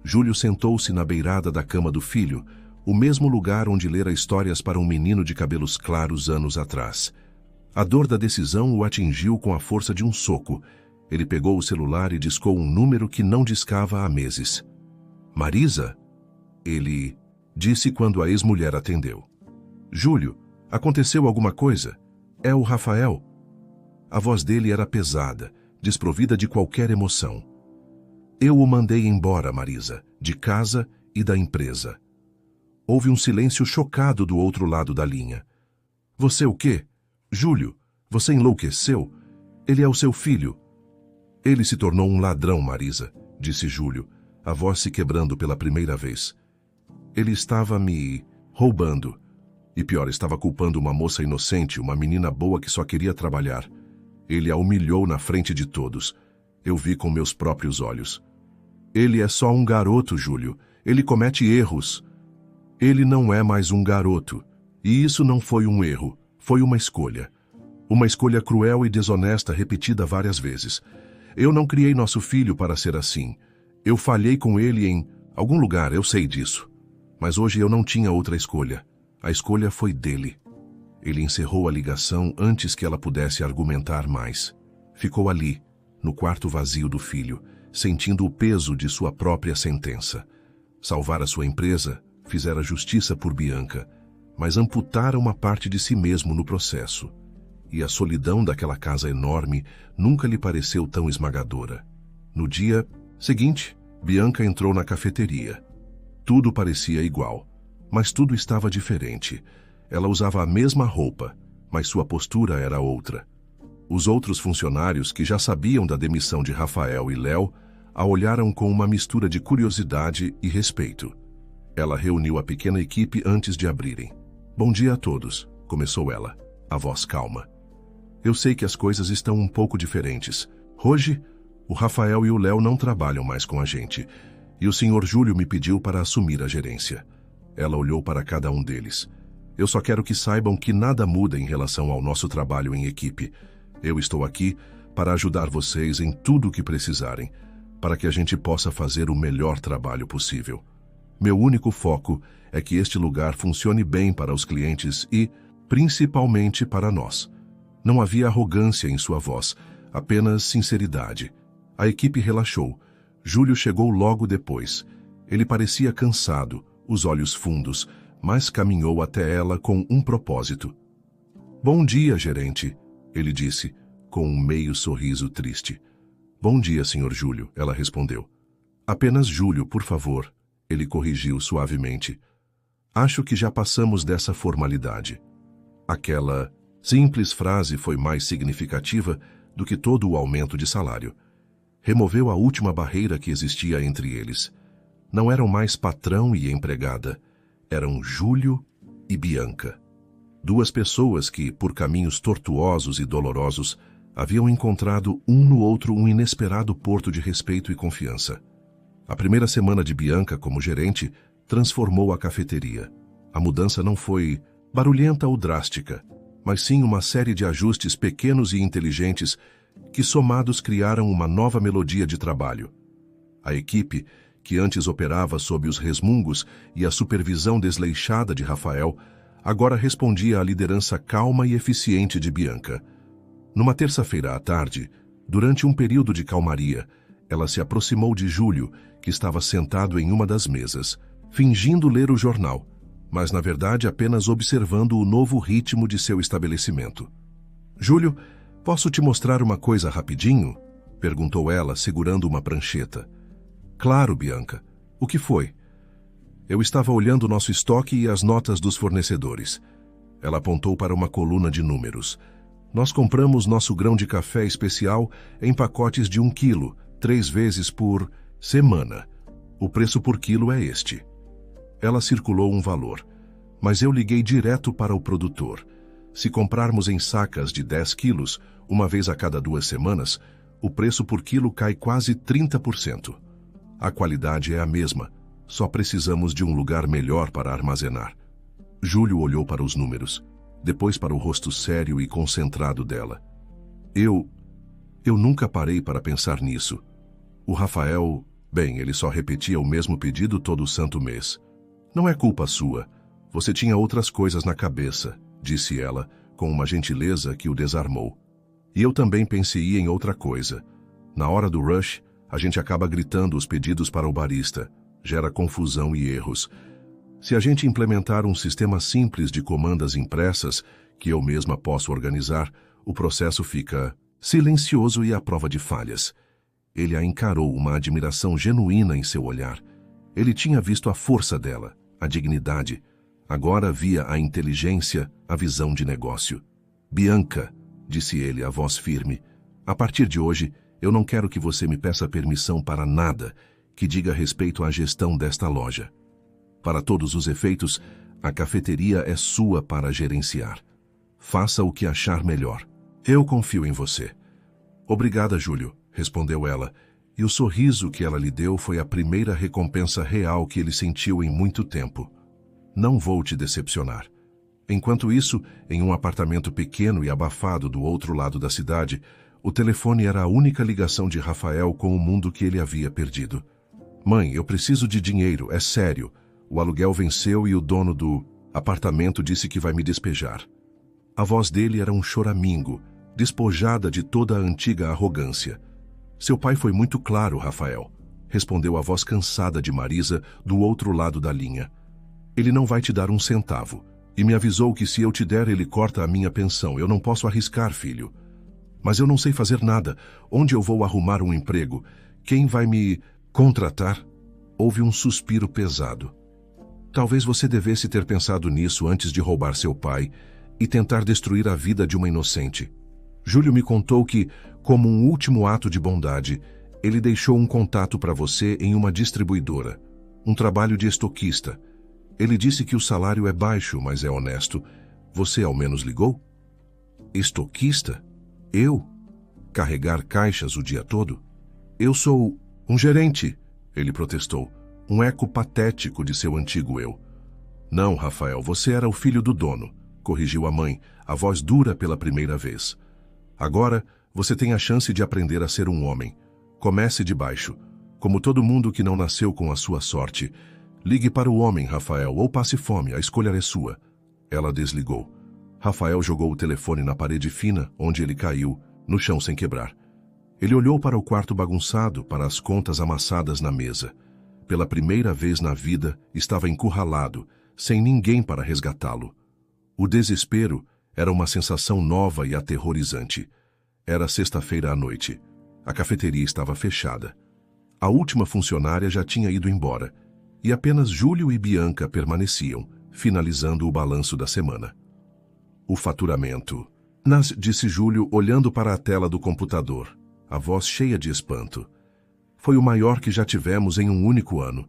Júlio sentou-se na beirada da cama do filho, o mesmo lugar onde lera histórias para um menino de cabelos claros anos atrás. A dor da decisão o atingiu com a força de um soco. Ele pegou o celular e discou um número que não discava há meses. Marisa? Ele disse quando a ex-mulher atendeu. Júlio, aconteceu alguma coisa? É o Rafael? A voz dele era pesada, desprovida de qualquer emoção. Eu o mandei embora, Marisa, de casa e da empresa. Houve um silêncio chocado do outro lado da linha. Você o quê? Júlio, você enlouqueceu? Ele é o seu filho. Ele se tornou um ladrão, Marisa, disse Júlio, a voz se quebrando pela primeira vez. Ele estava me roubando. E pior, estava culpando uma moça inocente, uma menina boa que só queria trabalhar. Ele a humilhou na frente de todos. Eu vi com meus próprios olhos. Ele é só um garoto, Júlio. Ele comete erros. Ele não é mais um garoto. E isso não foi um erro. Foi uma escolha. Uma escolha cruel e desonesta repetida várias vezes. Eu não criei nosso filho para ser assim. Eu falhei com ele em algum lugar, eu sei disso. Mas hoje eu não tinha outra escolha. A escolha foi dele. Ele encerrou a ligação antes que ela pudesse argumentar mais. Ficou ali, no quarto vazio do filho, sentindo o peso de sua própria sentença. Salvara sua empresa, fizera justiça por Bianca, mas amputara uma parte de si mesmo no processo. E a solidão daquela casa enorme nunca lhe pareceu tão esmagadora. No dia seguinte, Bianca entrou na cafeteria. Tudo parecia igual, mas tudo estava diferente. Ela usava a mesma roupa, mas sua postura era outra. Os outros funcionários, que já sabiam da demissão de Rafael e Léo, a olharam com uma mistura de curiosidade e respeito. Ela reuniu a pequena equipe antes de abrirem. Bom dia a todos, começou ela, a voz calma. Eu sei que as coisas estão um pouco diferentes. Hoje, o Rafael e o Léo não trabalham mais com a gente, e o senhor Júlio me pediu para assumir a gerência. Ela olhou para cada um deles. Eu só quero que saibam que nada muda em relação ao nosso trabalho em equipe. Eu estou aqui para ajudar vocês em tudo o que precisarem, para que a gente possa fazer o melhor trabalho possível. Meu único foco é que este lugar funcione bem para os clientes e, principalmente, para nós. Não havia arrogância em sua voz, apenas sinceridade. A equipe relaxou. Júlio chegou logo depois. Ele parecia cansado, os olhos fundos, mas caminhou até ela com um propósito. Bom dia, gerente, ele disse, com um meio sorriso triste. Bom dia, senhor Júlio, ela respondeu. Apenas Júlio, por favor, ele corrigiu suavemente. Acho que já passamos dessa formalidade. Aquela simples frase foi mais significativa do que todo o aumento de salário. Removeu a última barreira que existia entre eles. Não eram mais patrão e empregada. Eram Júlio e Bianca. Duas pessoas que, por caminhos tortuosos e dolorosos, haviam encontrado um no outro um inesperado porto de respeito e confiança. A primeira semana de Bianca como gerente transformou a cafeteria. A mudança não foi barulhenta ou drástica, mas sim uma série de ajustes pequenos e inteligentes que somados criaram uma nova melodia de trabalho. A equipe, que antes operava sob os resmungos e a supervisão desleixada de Rafael, agora respondia à liderança calma e eficiente de Bianca. Numa terça-feira à tarde, durante um período de calmaria, ela se aproximou de Júlio, que estava sentado em uma das mesas, fingindo ler o jornal, mas na verdade apenas observando o novo ritmo de seu estabelecimento. Júlio, posso te mostrar uma coisa rapidinho? Perguntou ela, segurando uma prancheta. Claro, Bianca. O que foi? Eu estava olhando nosso estoque e as notas dos fornecedores. Ela apontou para uma coluna de números. Nós compramos nosso grão de café especial em pacotes de 1 quilo, 3 vezes por semana. O preço por quilo é este. Ela circulou um valor, mas eu liguei direto para o produtor. Se comprarmos em sacas de 10 quilos, uma vez a cada 2 semanas, o preço por quilo cai quase 30%. A qualidade é a mesma, só precisamos de um lugar melhor para armazenar. Júlio olhou para os números, depois para o rosto sério e concentrado dela. Eu nunca parei para pensar nisso. O Rafael, bem, ele só repetia o mesmo pedido todo santo mês. Não é culpa sua. Você tinha outras coisas na cabeça, disse ela, com uma gentileza que o desarmou. E eu também pensei em outra coisa. Na hora do rush, a gente acaba gritando os pedidos para o barista. Gera confusão e erros. Se a gente implementar um sistema simples de comandas impressas, que eu mesma posso organizar, o processo fica silencioso e à prova de falhas. Ele a encarou, uma admiração genuína em seu olhar. Ele tinha visto a força dela, a dignidade. Agora via a inteligência, a visão de negócio. Bianca, disse ele, a voz firme, a partir de hoje, eu não quero que você me peça permissão para nada que diga respeito à gestão desta loja. Para todos os efeitos, a cafeteria é sua para gerenciar. Faça o que achar melhor. Eu confio em você. Obrigada, Júlio, respondeu ela, e o sorriso que ela lhe deu foi a primeira recompensa real que ele sentiu em muito tempo. Não vou te decepcionar. Enquanto isso, em um apartamento pequeno e abafado do outro lado da cidade, o telefone era a única ligação de Rafael com o mundo que ele havia perdido. Mãe, eu preciso de dinheiro, é sério. O aluguel venceu e o dono do apartamento disse que vai me despejar. A voz dele era um choramingo, despojada de toda a antiga arrogância. Seu pai foi muito claro, Rafael, respondeu a voz cansada de Marisa do outro lado da linha. Ele não vai te dar um centavo. E me avisou que se eu te der, ele corta a minha pensão. Eu não posso arriscar, filho. Mas eu não sei fazer nada. Onde eu vou arrumar um emprego? Quem vai me contratar? Houve um suspiro pesado. Talvez você devesse ter pensado nisso antes de roubar seu pai e tentar destruir a vida de uma inocente. Júlio me contou que, como um último ato de bondade, ele deixou um contato para você em uma distribuidora, um trabalho de estoquista. Ele disse que o salário é baixo, mas é honesto. Você ao menos ligou? Estoquista? Eu? Carregar caixas o dia todo? Eu sou um gerente, ele protestou, um eco patético de seu antigo eu. Não, Rafael, você era o filho do dono, corrigiu a mãe, a voz dura pela primeira vez. Agora, você tem a chance de aprender a ser um homem. Comece de baixo. Como todo mundo que não nasceu com a sua sorte, ligue para o homem, Rafael, ou passe fome, a escolha é sua. Ela desligou. Rafael jogou o telefone na parede fina, onde ele caiu, no chão sem quebrar. Ele olhou para o quarto bagunçado, para as contas amassadas na mesa. Pela primeira vez na vida, estava encurralado, sem ninguém para resgatá-lo. O desespero era uma sensação nova e aterrorizante. Era sexta-feira à noite. A cafeteria estava fechada. A última funcionária já tinha ido embora, e apenas Júlio e Bianca permaneciam, finalizando o balanço da semana. O faturamento. Disse Júlio, olhando para a tela do computador, a voz cheia de espanto. Foi o maior que já tivemos em um único ano,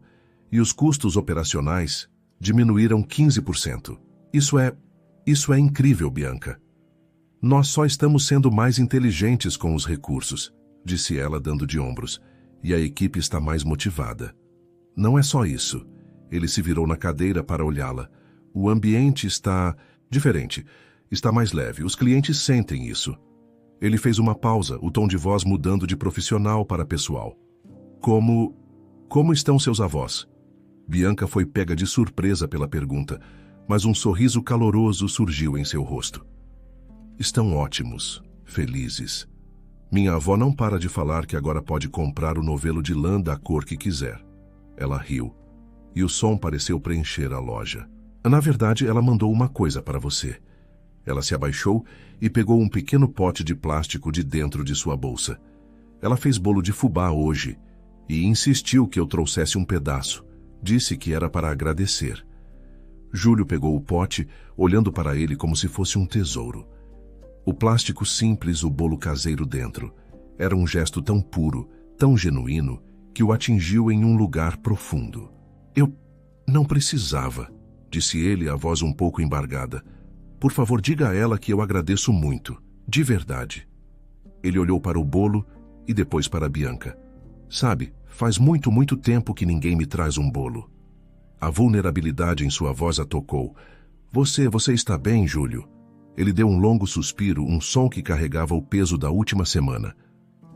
e os custos operacionais diminuíram 15%. Isso é incrível, Bianca. Nós só estamos sendo mais inteligentes com os recursos, disse ela, dando de ombros, e a equipe está mais motivada. Não é só isso. Ele se virou na cadeira para olhá-la. O ambiente está diferente. Está mais leve. Os clientes sentem isso. Ele fez uma pausa, o tom de voz mudando de profissional para pessoal. Como estão seus avós? Bianca foi pega de surpresa pela pergunta, mas um sorriso caloroso surgiu em seu rosto. Estão ótimos, felizes. Minha avó não para de falar que agora pode comprar o novelo de lã da cor que quiser. Ela riu, e o som pareceu preencher a loja. Na verdade, ela mandou uma coisa para você. Ela se abaixou e pegou um pequeno pote de plástico de dentro de sua bolsa. Ela fez bolo de fubá hoje, e insistiu que eu trouxesse um pedaço. Disse que era para agradecer. Júlio pegou o pote, olhando para ele como se fosse um tesouro. O plástico simples, o bolo caseiro dentro. Era um gesto tão puro, tão genuíno, que o atingiu em um lugar profundo. Eu não precisava, disse ele, a voz um pouco embargada. Por favor, diga a ela que eu agradeço muito, de verdade. Ele olhou para o bolo e depois para Bianca. Sabe, faz muito, muito tempo que ninguém me traz um bolo. A vulnerabilidade em sua voz a tocou. Você está bem, Júlio? Ele deu um longo suspiro, um som que carregava o peso da última semana.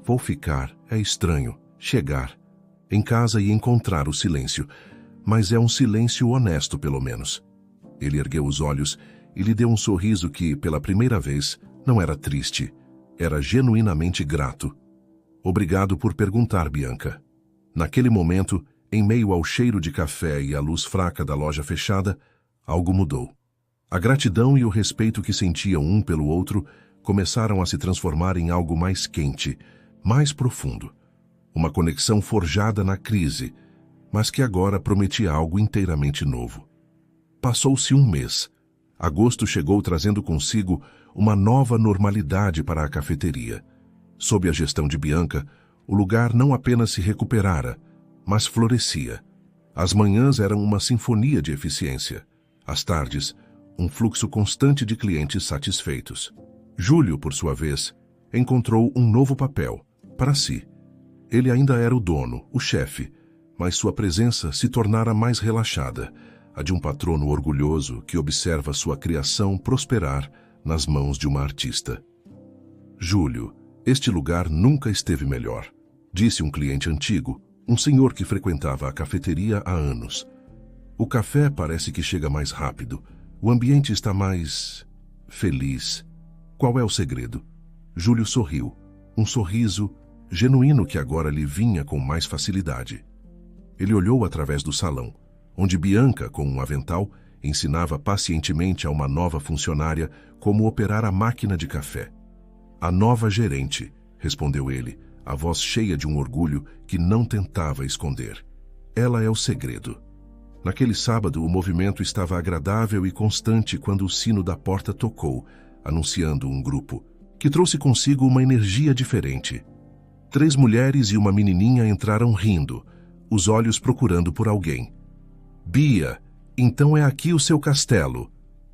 Vou ficar, é estranho, chegar em casa e encontrar o silêncio, mas é um silêncio honesto, pelo menos. Ele ergueu os olhos e lhe deu um sorriso que, pela primeira vez, não era triste, era genuinamente grato. Obrigado por perguntar, Bianca. Naquele momento, em meio ao cheiro de café e à luz fraca da loja fechada, algo mudou. A gratidão e o respeito que sentiam um pelo outro começaram a se transformar em algo mais quente, mais profundo. Uma conexão forjada na crise, mas que agora prometia algo inteiramente novo. Passou-se um mês. Agosto chegou trazendo consigo uma nova normalidade para a cafeteria. Sob a gestão de Bianca, o lugar não apenas se recuperara, mas florescia. As manhãs eram uma sinfonia de eficiência. As tardes, um fluxo constante de clientes satisfeitos. Júlio, por sua vez, encontrou um novo papel, para si. Ele ainda era o dono, o chefe, mas sua presença se tornara mais relaxada, a de um patrono orgulhoso que observa sua criação prosperar nas mãos de uma artista. Júlio, este lugar nunca esteve melhor, disse um cliente antigo, um senhor que frequentava a cafeteria há anos. O café parece que chega mais rápido, o ambiente está mais feliz. Qual é o segredo? Júlio sorriu, um sorriso genuíno que agora lhe vinha com mais facilidade. Ele olhou através do salão, onde Bianca, com um avental, ensinava pacientemente a uma nova funcionária como operar a máquina de café. A nova gerente, respondeu ele, a voz cheia de um orgulho que não tentava esconder. Ela é o segredo. Naquele sábado, o movimento estava agradável e constante quando o sino da porta tocou, anunciando um grupo, que trouxe consigo uma energia diferente. 3 mulheres e uma menininha entraram rindo, os olhos procurando por alguém. Bia, então é aqui o seu castelo,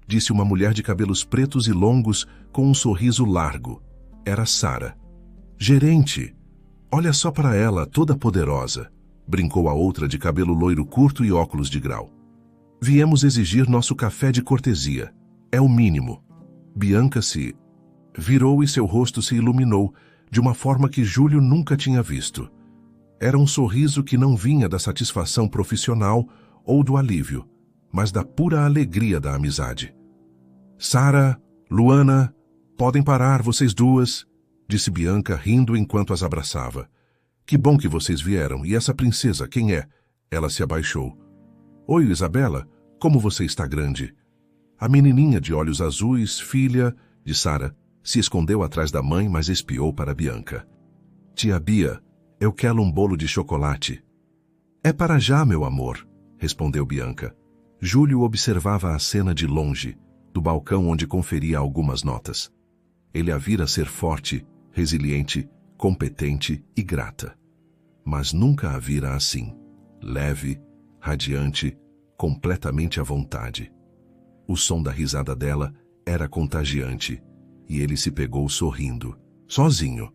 disse uma mulher de cabelos pretos e longos com um sorriso largo. Era Sara. Gerente, olha só para ela, toda poderosa, brincou a outra de cabelo loiro curto e óculos de grau. Viemos exigir nosso café de cortesia. É o mínimo. Bianca se virou e seu rosto se iluminou de uma forma que Júlio nunca tinha visto. Era um sorriso que não vinha da satisfação profissional ou do alívio, mas da pura alegria da amizade. Sara, Luana, podem parar, vocês duas, disse Bianca, rindo enquanto as abraçava. Que bom que vocês vieram. E essa princesa, quem é? Ela se abaixou. Oi, Isabela, como você está grande. A menininha de olhos azuis, filha de Sara, se escondeu atrás da mãe, mas espiou para Bianca. Tia Bia, eu quero um bolo de chocolate. É para já, meu amor, respondeu Bianca. Júlio observava a cena de longe, do balcão onde conferia algumas notas. Ele a vira ser forte, resiliente, competente e grata. Mas nunca a vira assim, leve, radiante, completamente à vontade. O som da risada dela era contagiante, e ele se pegou sorrindo, sozinho.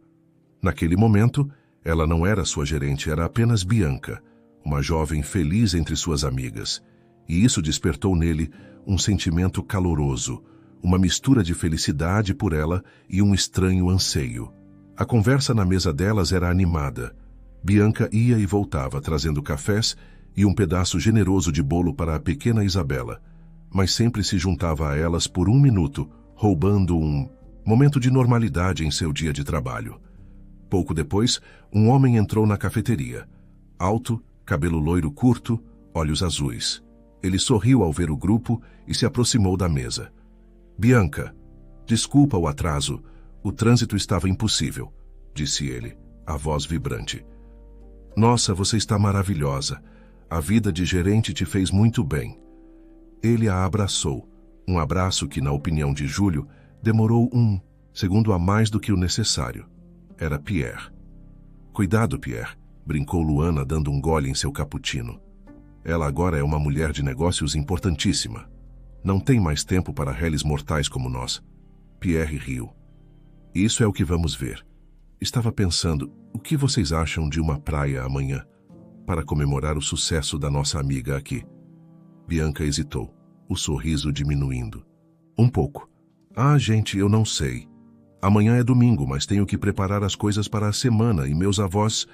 Naquele momento, ela não era sua gerente, era apenas Bianca, uma jovem feliz entre suas amigas, e isso despertou nele um sentimento caloroso, uma mistura de felicidade por ela e um estranho anseio. A conversa na mesa delas era animada. Bianca ia e voltava, trazendo cafés e um pedaço generoso de bolo para a pequena Isabela, mas sempre se juntava a elas por 1 minuto, roubando um momento de normalidade em seu dia de trabalho. Pouco depois, um homem entrou na cafeteria. Alto, cabelo loiro curto, olhos azuis. Ele sorriu ao ver o grupo e se aproximou da mesa. Bianca, desculpa o atraso. O trânsito estava impossível, disse ele, a voz vibrante. Nossa, você está maravilhosa. A vida de gerente te fez muito bem. Ele a abraçou, um abraço que, na opinião de Júlio, demorou 1 segundo a mais do que o necessário. Era Pierre. Cuidado, Pierre, brincou Luana dando um gole em seu cappuccino. Ela agora é uma mulher de negócios importantíssima. Não tem mais tempo para réis mortais como nós. Pierre riu. Isso é o que vamos ver. Estava pensando, o que vocês acham de uma praia amanhã, para comemorar o sucesso da nossa amiga aqui? Bianca hesitou, o sorriso diminuindo. Um pouco. Ah, gente, eu não sei. Amanhã é domingo, mas tenho que preparar as coisas para a semana e meus avós...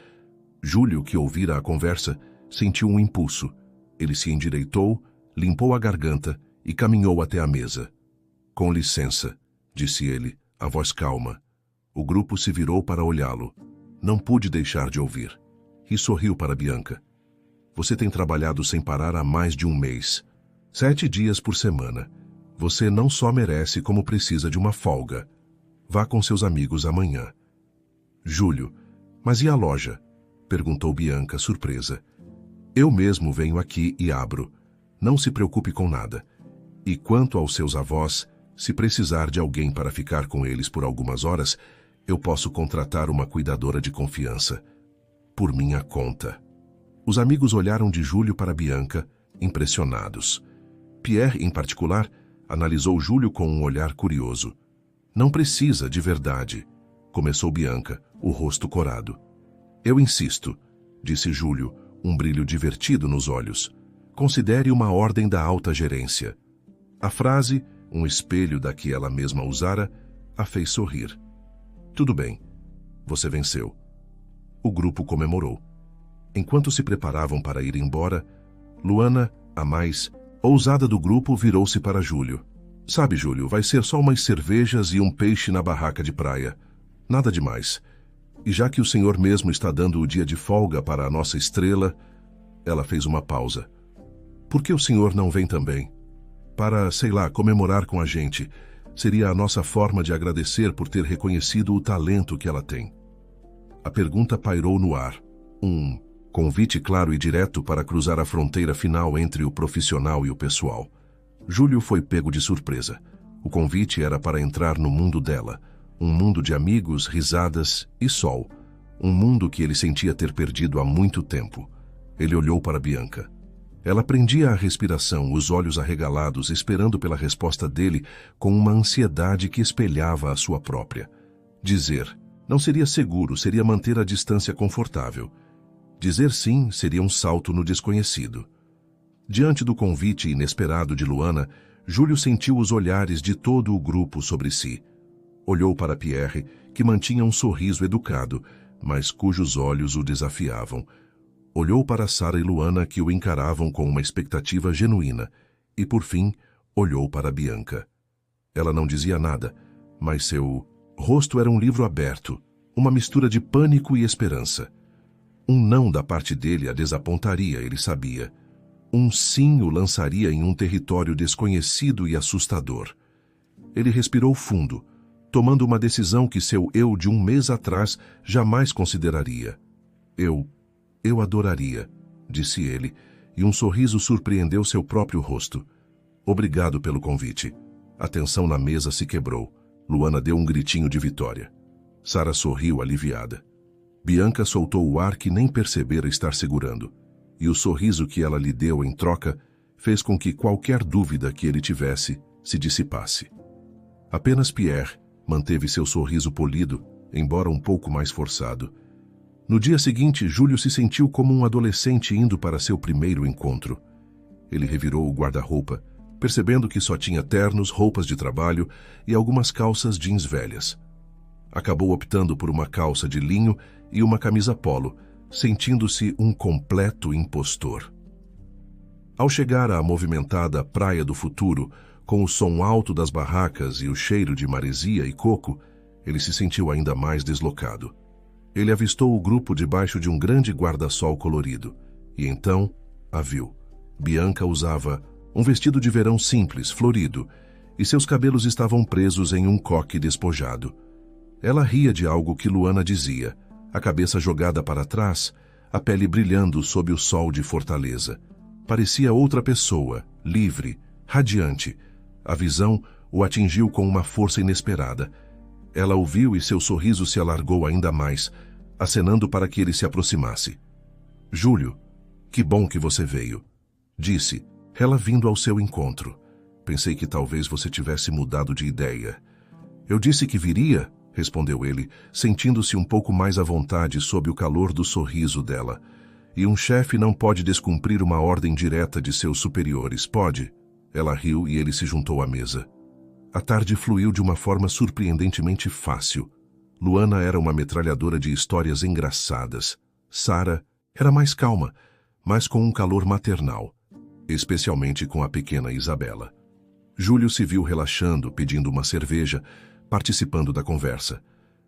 Júlio, que ouvira a conversa, sentiu um impulso. Ele se endireitou, limpou a garganta e caminhou até a mesa. Com licença, disse ele, a voz calma. O grupo se virou para olhá-lo. Não pude deixar de ouvir. E sorriu para Bianca. Você tem trabalhado sem parar há mais de 1 mês. 7 dias por semana. Você não só merece como precisa de uma folga. Vá com seus amigos amanhã. Júlio, mas e a loja? Perguntou Bianca, surpresa. Eu mesmo venho aqui e abro. Não se preocupe com nada. E quanto aos seus avós, se precisar de alguém para ficar com eles por algumas horas, eu posso contratar uma cuidadora de confiança. Por minha conta. Os amigos olharam de Júlio para Bianca, impressionados. Pierre, em particular, analisou Júlio com um olhar curioso. Não precisa, de verdade, começou Bianca, o rosto corado. Eu insisto, disse Júlio, um brilho divertido nos olhos. Considere uma ordem da alta gerência. A frase, um espelho da que ela mesma usara, a fez sorrir. Tudo bem, você venceu. O grupo comemorou. Enquanto se preparavam para ir embora, Luana, a mais ousada do grupo, virou-se para Júlio. Sabe, Júlio, vai ser só umas cervejas e um peixe na barraca de praia. Nada demais. E já que o senhor mesmo está dando o dia de folga para a nossa estrela... Ela fez uma pausa. Por que o senhor não vem também? Para, sei lá, comemorar com a gente. Seria a nossa forma de agradecer por ter reconhecido o talento que ela tem. A pergunta pairou no ar. Um convite claro e direto para cruzar a fronteira final entre o profissional e o pessoal. Júlio foi pego de surpresa. O convite era para entrar no mundo dela. Um mundo de amigos, risadas e sol. Um mundo que ele sentia ter perdido há muito tempo. Ele olhou para Bianca. Ela prendia a respiração, os olhos arregalados, esperando pela resposta dele com uma ansiedade que espelhava a sua própria. Dizer não seria seguro, seria manter a distância confortável. Dizer sim seria um salto no desconhecido. Diante do convite inesperado de Luana, Júlio sentiu os olhares de todo o grupo sobre si. Olhou para Pierre, que mantinha um sorriso educado, mas cujos olhos o desafiavam. Olhou para Sara e Luana, que o encaravam com uma expectativa genuína. E, por fim, olhou para Bianca. Ela não dizia nada, mas seu rosto era um livro aberto, uma mistura de pânico e esperança. Um não da parte dele a desapontaria, ele sabia. Um sim o lançaria em um território desconhecido e assustador. Ele respirou fundo, tomando uma decisão que seu eu de 1 mês atrás jamais consideraria. Eu adoraria, disse ele, e um sorriso surpreendeu seu próprio rosto. Obrigado pelo convite. A tensão na mesa se quebrou. Luana deu um gritinho de vitória. Sara sorriu aliviada. Bianca soltou o ar que nem percebera estar segurando, e o sorriso que ela lhe deu em troca fez com que qualquer dúvida que ele tivesse se dissipasse. Apenas Pierre manteve seu sorriso polido, embora um pouco mais forçado. No dia seguinte, Júlio se sentiu como um adolescente indo para seu primeiro encontro. Ele revirou o guarda-roupa, percebendo que só tinha ternos, roupas de trabalho e algumas calças jeans velhas. Acabou optando por uma calça de linho e uma camisa polo, sentindo-se um completo impostor. Ao chegar à movimentada Praia do Futuro, com o som alto das barracas e o cheiro de maresia e coco, ele se sentiu ainda mais deslocado. Ele avistou o grupo debaixo de um grande guarda-sol colorido, e então a viu. Bianca usava um vestido de verão simples, florido, e seus cabelos estavam presos em um coque despojado. Ela ria de algo que Luana dizia, a cabeça jogada para trás, a pele brilhando sob o sol de Fortaleza. Parecia outra pessoa, livre, radiante. A visão o atingiu com uma força inesperada. Ela o viu e seu sorriso se alargou ainda mais, acenando para que ele se aproximasse. Júlio, que bom que você veio, disse, ela vindo ao seu encontro. Pensei que talvez você tivesse mudado de ideia. Eu disse que viria, respondeu ele, sentindo-se um pouco mais à vontade sob o calor do sorriso dela. E um chefe não pode descumprir uma ordem direta de seus superiores, pode? Ela riu e ele se juntou à mesa. A tarde fluiu de uma forma surpreendentemente fácil. Luana era uma metralhadora de histórias engraçadas. Sara era mais calma, mas com um calor maternal, especialmente com a pequena Isabela. Júlio se viu relaxando, pedindo uma cerveja, participando da conversa.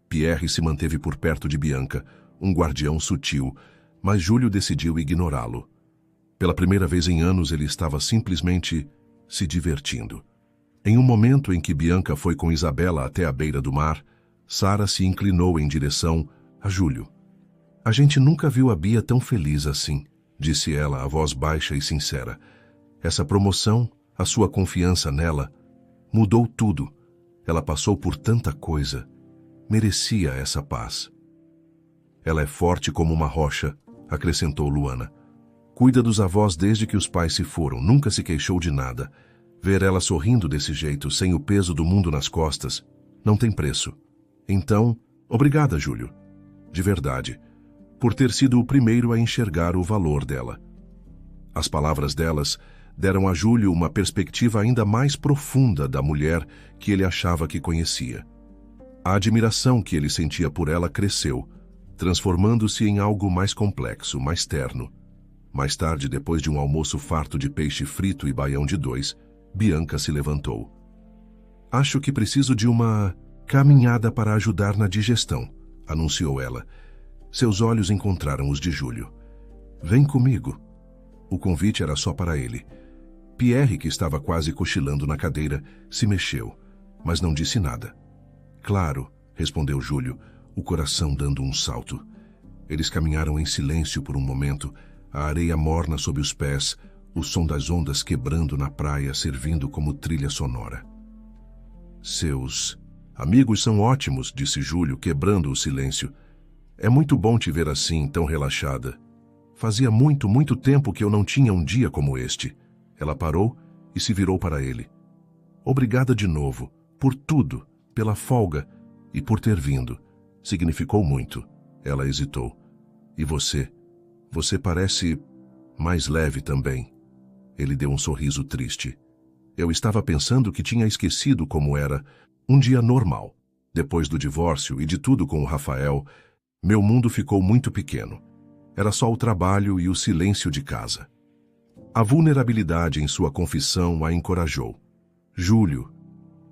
Pierre se manteve por perto de Bianca, um guardião sutil, mas Júlio decidiu ignorá-lo. Pela primeira vez em anos, ele estava simplesmente se divertindo. Em um momento em que Bianca foi com Isabela até a beira do mar, Sara se inclinou em direção a Júlio. A gente nunca viu a Bia tão feliz assim, disse ela, a voz baixa e sincera. Essa promoção, a sua confiança nela, mudou tudo. Ela passou por tanta coisa. Merecia essa paz. Ela é forte como uma rocha, acrescentou Luana. Cuida dos avós desde que os pais se foram, nunca se queixou de nada. Ver ela sorrindo desse jeito, sem o peso do mundo nas costas, não tem preço. Então, obrigada, Júlio. De verdade, por ter sido o primeiro a enxergar o valor dela. As palavras delas deram a Júlio uma perspectiva ainda mais profunda da mulher que ele achava que conhecia. A admiração que ele sentia por ela cresceu, transformando-se em algo mais complexo, mais terno. Mais tarde, depois de um almoço farto de peixe frito e baião de 2, Bianca se levantou. Acho que preciso de uma caminhada para ajudar na digestão, anunciou ela. Seus olhos encontraram os de Júlio. Vem comigo. O convite era só para ele. Pierre, que estava quase cochilando na cadeira, se mexeu, mas não disse nada. Claro, respondeu Júlio, o coração dando um salto. Eles caminharam em silêncio por um momento, a areia morna sob os pés, o som das ondas quebrando na praia servindo como trilha sonora. Seus amigos são ótimos, disse Júlio, quebrando o silêncio. É muito bom te ver assim, tão relaxada. Fazia muito tempo que eu não tinha um dia como este. Ela parou e se virou para ele. Obrigada de novo, por tudo, pela folga e por ter vindo. Significou muito. Ela hesitou. E você? Você parece mais leve também. Ele deu um sorriso triste. Eu estava pensando que tinha esquecido como era um dia normal. Depois do divórcio e de tudo com o Rafael, meu mundo ficou muito pequeno. Era só o trabalho e o silêncio de casa. A vulnerabilidade em sua confissão a encorajou. Júlio,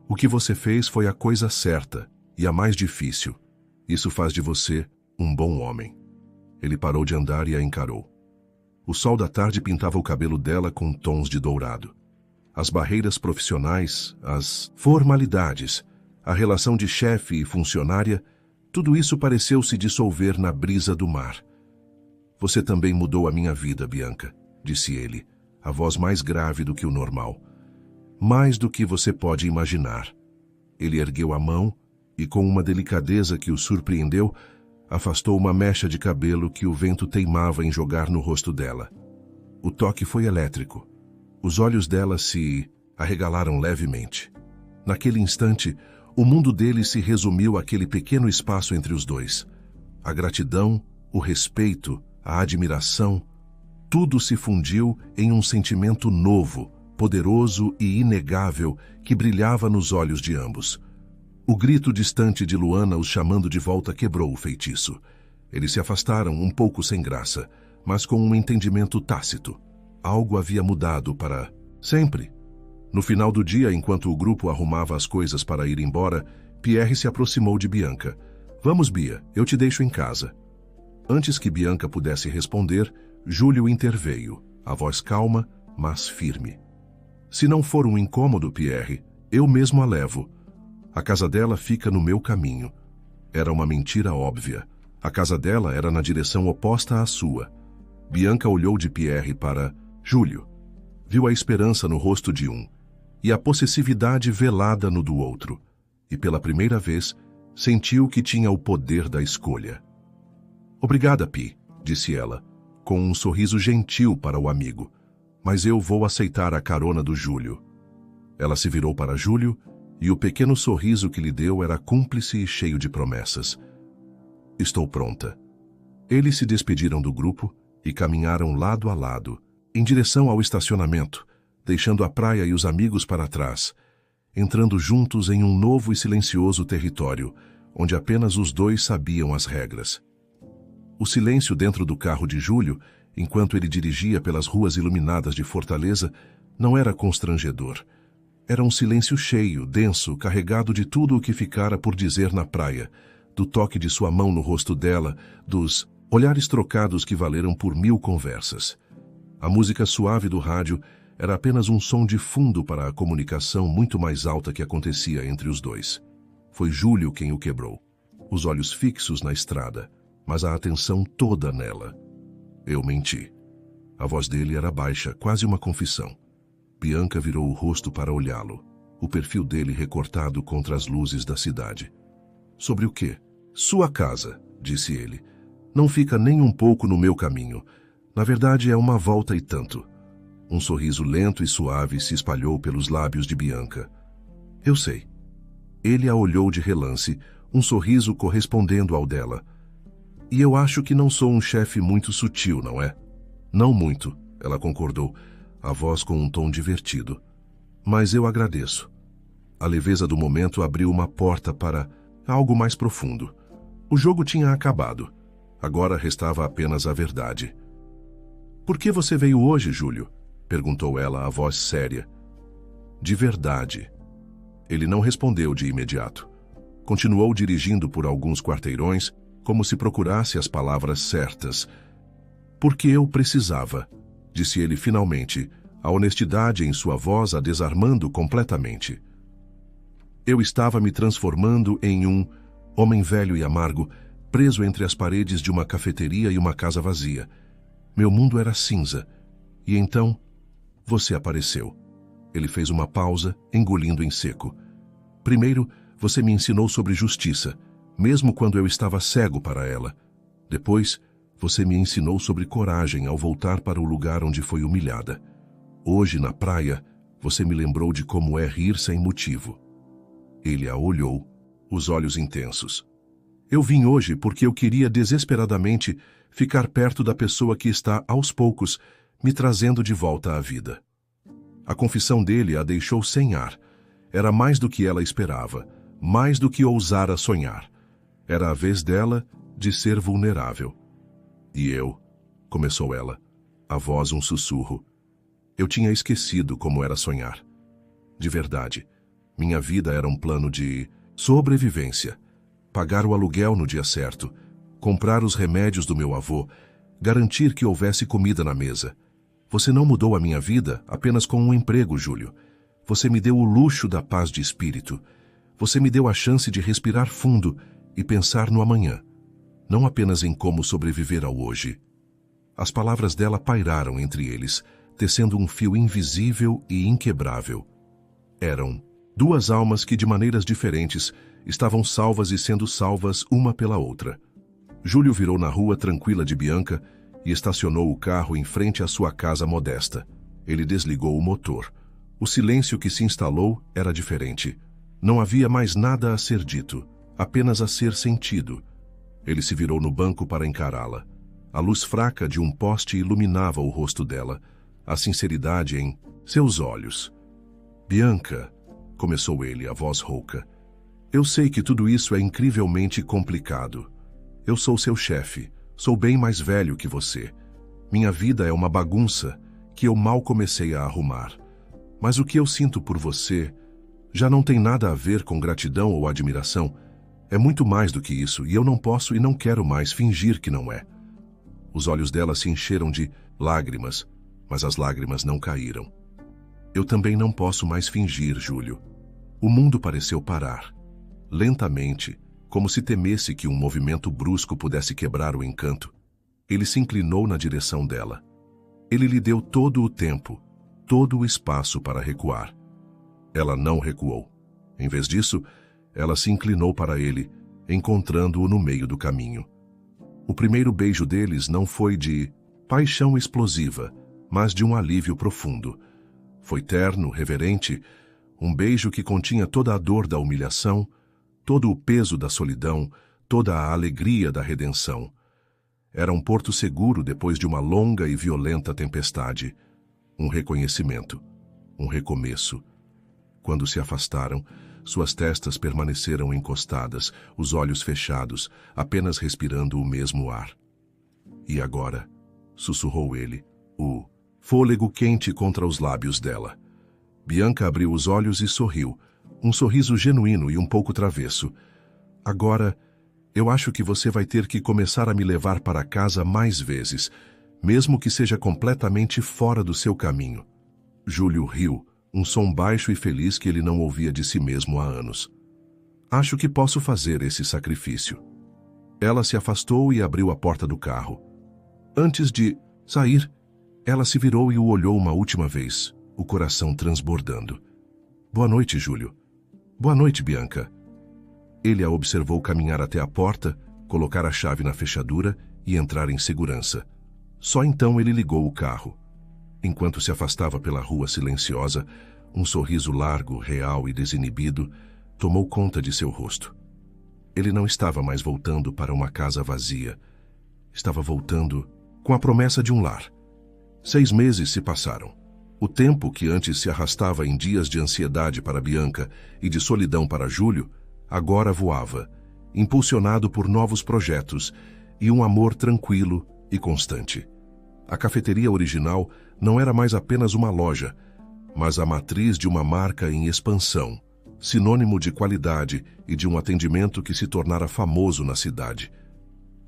o que você fez foi a coisa certa e a mais difícil. Isso faz de você um bom homem. Ele parou de andar e a encarou. O sol da tarde pintava o cabelo dela com tons de dourado. As barreiras profissionais, as formalidades, a relação de chefe e funcionária, tudo isso pareceu se dissolver na brisa do mar. Você também mudou a minha vida, Bianca, disse ele, a voz mais grave do que o normal. Mais do que você pode imaginar. Ele ergueu a mão e, com uma delicadeza que o surpreendeu, afastou uma mecha de cabelo que o vento teimava em jogar no rosto dela. O toque foi elétrico. Os olhos dela se arregalaram levemente. Naquele instante, o mundo dele se resumiu àquele pequeno espaço entre os dois. A gratidão, o respeito, a admiração, tudo se fundiu em um sentimento novo, poderoso e inegável que brilhava nos olhos de ambos. O grito distante de Luana os chamando de volta quebrou o feitiço. Eles se afastaram um pouco sem graça, mas com um entendimento tácito. Algo havia mudado para sempre. No final do dia, enquanto o grupo arrumava as coisas para ir embora, Pierre se aproximou de Bianca. Vamos, Bia, eu te deixo em casa. Antes que Bianca pudesse responder, Júlio interveio, a voz calma, mas firme. Se não for um incômodo, Pierre, eu mesmo a levo. A casa dela fica no meu caminho. Era uma mentira óbvia. A casa dela era na direção oposta à sua. Bianca olhou de Pierre para Júlio. Viu a esperança no rosto de um e a possessividade velada no do outro. E pela primeira vez, sentiu que tinha o poder da escolha. Obrigada, Pi, disse ela, com um sorriso gentil para o amigo. Mas eu vou aceitar a carona do Júlio. Ela se virou para Júlio e o pequeno sorriso que lhe deu era cúmplice e cheio de promessas. Estou pronta. Eles se despediram do grupo e caminharam lado a lado, em direção ao estacionamento, deixando a praia e os amigos para trás, entrando juntos em um novo e silencioso território, onde apenas os dois sabiam as regras. O silêncio dentro do carro de Júlio, enquanto ele dirigia pelas ruas iluminadas de Fortaleza, não era constrangedor. Era um silêncio cheio, denso, carregado de tudo o que ficara por dizer na praia, do toque de sua mão no rosto dela, dos olhares trocados que valeram por 1000 conversas. A música suave do rádio era apenas um som de fundo para a comunicação muito mais alta que acontecia entre os dois. Foi Júlio quem o quebrou. Os olhos fixos na estrada, mas a atenção toda nela. Eu menti. A voz dele era baixa, quase uma confissão. Bianca virou o rosto para olhá-lo, o perfil dele recortado contra as luzes da cidade. Sobre o quê? Sua casa, disse ele. Não fica nem um pouco no meu caminho. Na verdade, é uma volta e tanto. Um sorriso lento e suave se espalhou pelos lábios de Bianca. Eu sei. Ele a olhou de relance, um sorriso correspondendo ao dela. E eu acho que não sou um chefe muito sutil, não é? Não muito, ela concordou, a voz com um tom divertido. Mas eu agradeço. A leveza do momento abriu uma porta para algo mais profundo. O jogo tinha acabado. Agora restava apenas a verdade. Por que você veio hoje, Júlio? Perguntou ela, a voz séria. De verdade. Ele não respondeu de imediato. Continuou dirigindo por alguns quarteirões, como se procurasse as palavras certas. Porque eu precisava, disse ele finalmente, a honestidade em sua voz a desarmando completamente. Eu estava me transformando em um homem velho e amargo, preso entre as paredes de uma cafeteria e uma casa vazia. Meu mundo era cinza. E então, você apareceu. Ele fez uma pausa, engolindo em seco. Primeiro, você me ensinou sobre justiça, mesmo quando eu estava cego para ela. Depois, você me ensinou sobre coragem ao voltar para o lugar onde foi humilhada. Hoje, na praia, você me lembrou de como é rir sem motivo. Ele a olhou, os olhos intensos. Eu vim hoje porque eu queria desesperadamente ficar perto da pessoa que está, aos poucos, me trazendo de volta à vida. A confissão dele a deixou sem ar. Era mais do que ela esperava, mais do que ousara sonhar. Era a vez dela de ser vulnerável. E eu, começou ela, a voz um sussurro. Eu tinha esquecido como era sonhar. De verdade, minha vida era um plano de sobrevivência. Pagar o aluguel no dia certo, comprar os remédios do meu avô, garantir que houvesse comida na mesa. Você não mudou a minha vida apenas com um emprego, Júlio. Você me deu o luxo da paz de espírito. Você me deu a chance de respirar fundo e pensar no amanhã, não apenas em como sobreviver ao hoje. As palavras dela pairaram entre eles, tecendo um fio invisível e inquebrável. Eram duas almas que, de maneiras diferentes, estavam salvas e sendo salvas uma pela outra. Júlio virou na rua tranquila de Bianca e estacionou o carro em frente à sua casa modesta. Ele desligou o motor. O silêncio que se instalou era diferente. Não havia mais nada a ser dito, apenas a ser sentido. Ele se virou no banco para encará-la. A luz fraca de um poste iluminava o rosto dela, a sinceridade em seus olhos. Bianca, começou ele, a voz rouca. Eu sei que tudo isso é incrivelmente complicado. Eu sou seu chefe, sou bem mais velho que você. Minha vida é uma bagunça que eu mal comecei a arrumar. Mas o que eu sinto por você já não tem nada a ver com gratidão ou admiração. É muito mais do que isso, e eu não posso e não quero mais fingir que não é. Os olhos dela se encheram de lágrimas, mas as lágrimas não caíram. Eu também não posso mais fingir, Júlio. O mundo pareceu parar. Lentamente, como se temesse que um movimento brusco pudesse quebrar o encanto. Ele se inclinou na direção dela. Ele lhe deu todo o tempo, todo o espaço para recuar. Ela não recuou. Em vez disso, ela se inclinou para ele, encontrando-o no meio do caminho. O primeiro beijo deles não foi de paixão explosiva, mas de um alívio profundo. Foi terno, reverente, um beijo que continha toda a dor da humilhação, todo o peso da solidão, toda a alegria da redenção. Era um porto seguro depois de uma longa e violenta tempestade. Um reconhecimento, um recomeço. Quando se afastaram, suas testas permaneceram encostadas, os olhos fechados, apenas respirando o mesmo ar. E agora, sussurrou ele, o fôlego quente contra os lábios dela. Bianca abriu os olhos e sorriu, um sorriso genuíno e um pouco travesso. Agora, eu acho que você vai ter que começar a me levar para casa mais vezes, mesmo que seja completamente fora do seu caminho. Júlio riu, um som baixo e feliz que ele não ouvia de si mesmo há anos. Acho que posso fazer esse sacrifício. Ela se afastou e abriu a porta do carro. Antes de sair, ela se virou e o olhou uma última vez, o coração transbordando. Boa noite, Júlio. Boa noite, Bianca. Ele a observou caminhar até a porta, colocar a chave na fechadura e entrar em segurança. Só então ele ligou o carro. Enquanto se afastava pela rua silenciosa, um sorriso largo, real e desinibido tomou conta de seu rosto. Ele não estava mais voltando para uma casa vazia. Estava voltando com a promessa de um lar. 6 meses se passaram. O tempo que antes se arrastava em dias de ansiedade para Bianca e de solidão para Júlio, agora voava, impulsionado por novos projetos e um amor tranquilo e constante. A cafeteria original não era mais apenas uma loja, mas a matriz de uma marca em expansão, sinônimo de qualidade e de um atendimento que se tornara famoso na cidade.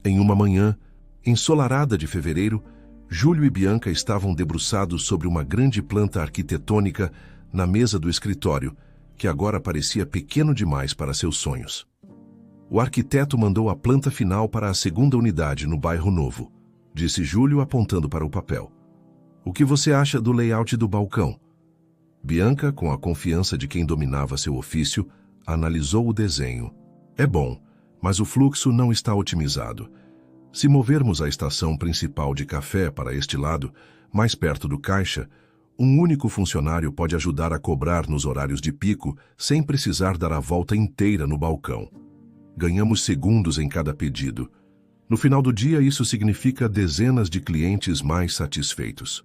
Em uma manhã, ensolarada de fevereiro, Júlio e Bianca estavam debruçados sobre uma grande planta arquitetônica na mesa do escritório, que agora parecia pequeno demais para seus sonhos. O arquiteto mandou a planta final para a segunda unidade no bairro Novo, disse Júlio apontando para o papel. O que você acha do layout do balcão? Bianca, com a confiança de quem dominava seu ofício, analisou o desenho. É bom, mas o fluxo não está otimizado. Se movermos a estação principal de café para este lado, mais perto do caixa, um único funcionário pode ajudar a cobrar nos horários de pico sem precisar dar a volta inteira no balcão. Ganhamos segundos em cada pedido. No final do dia, isso significa dezenas de clientes mais satisfeitos.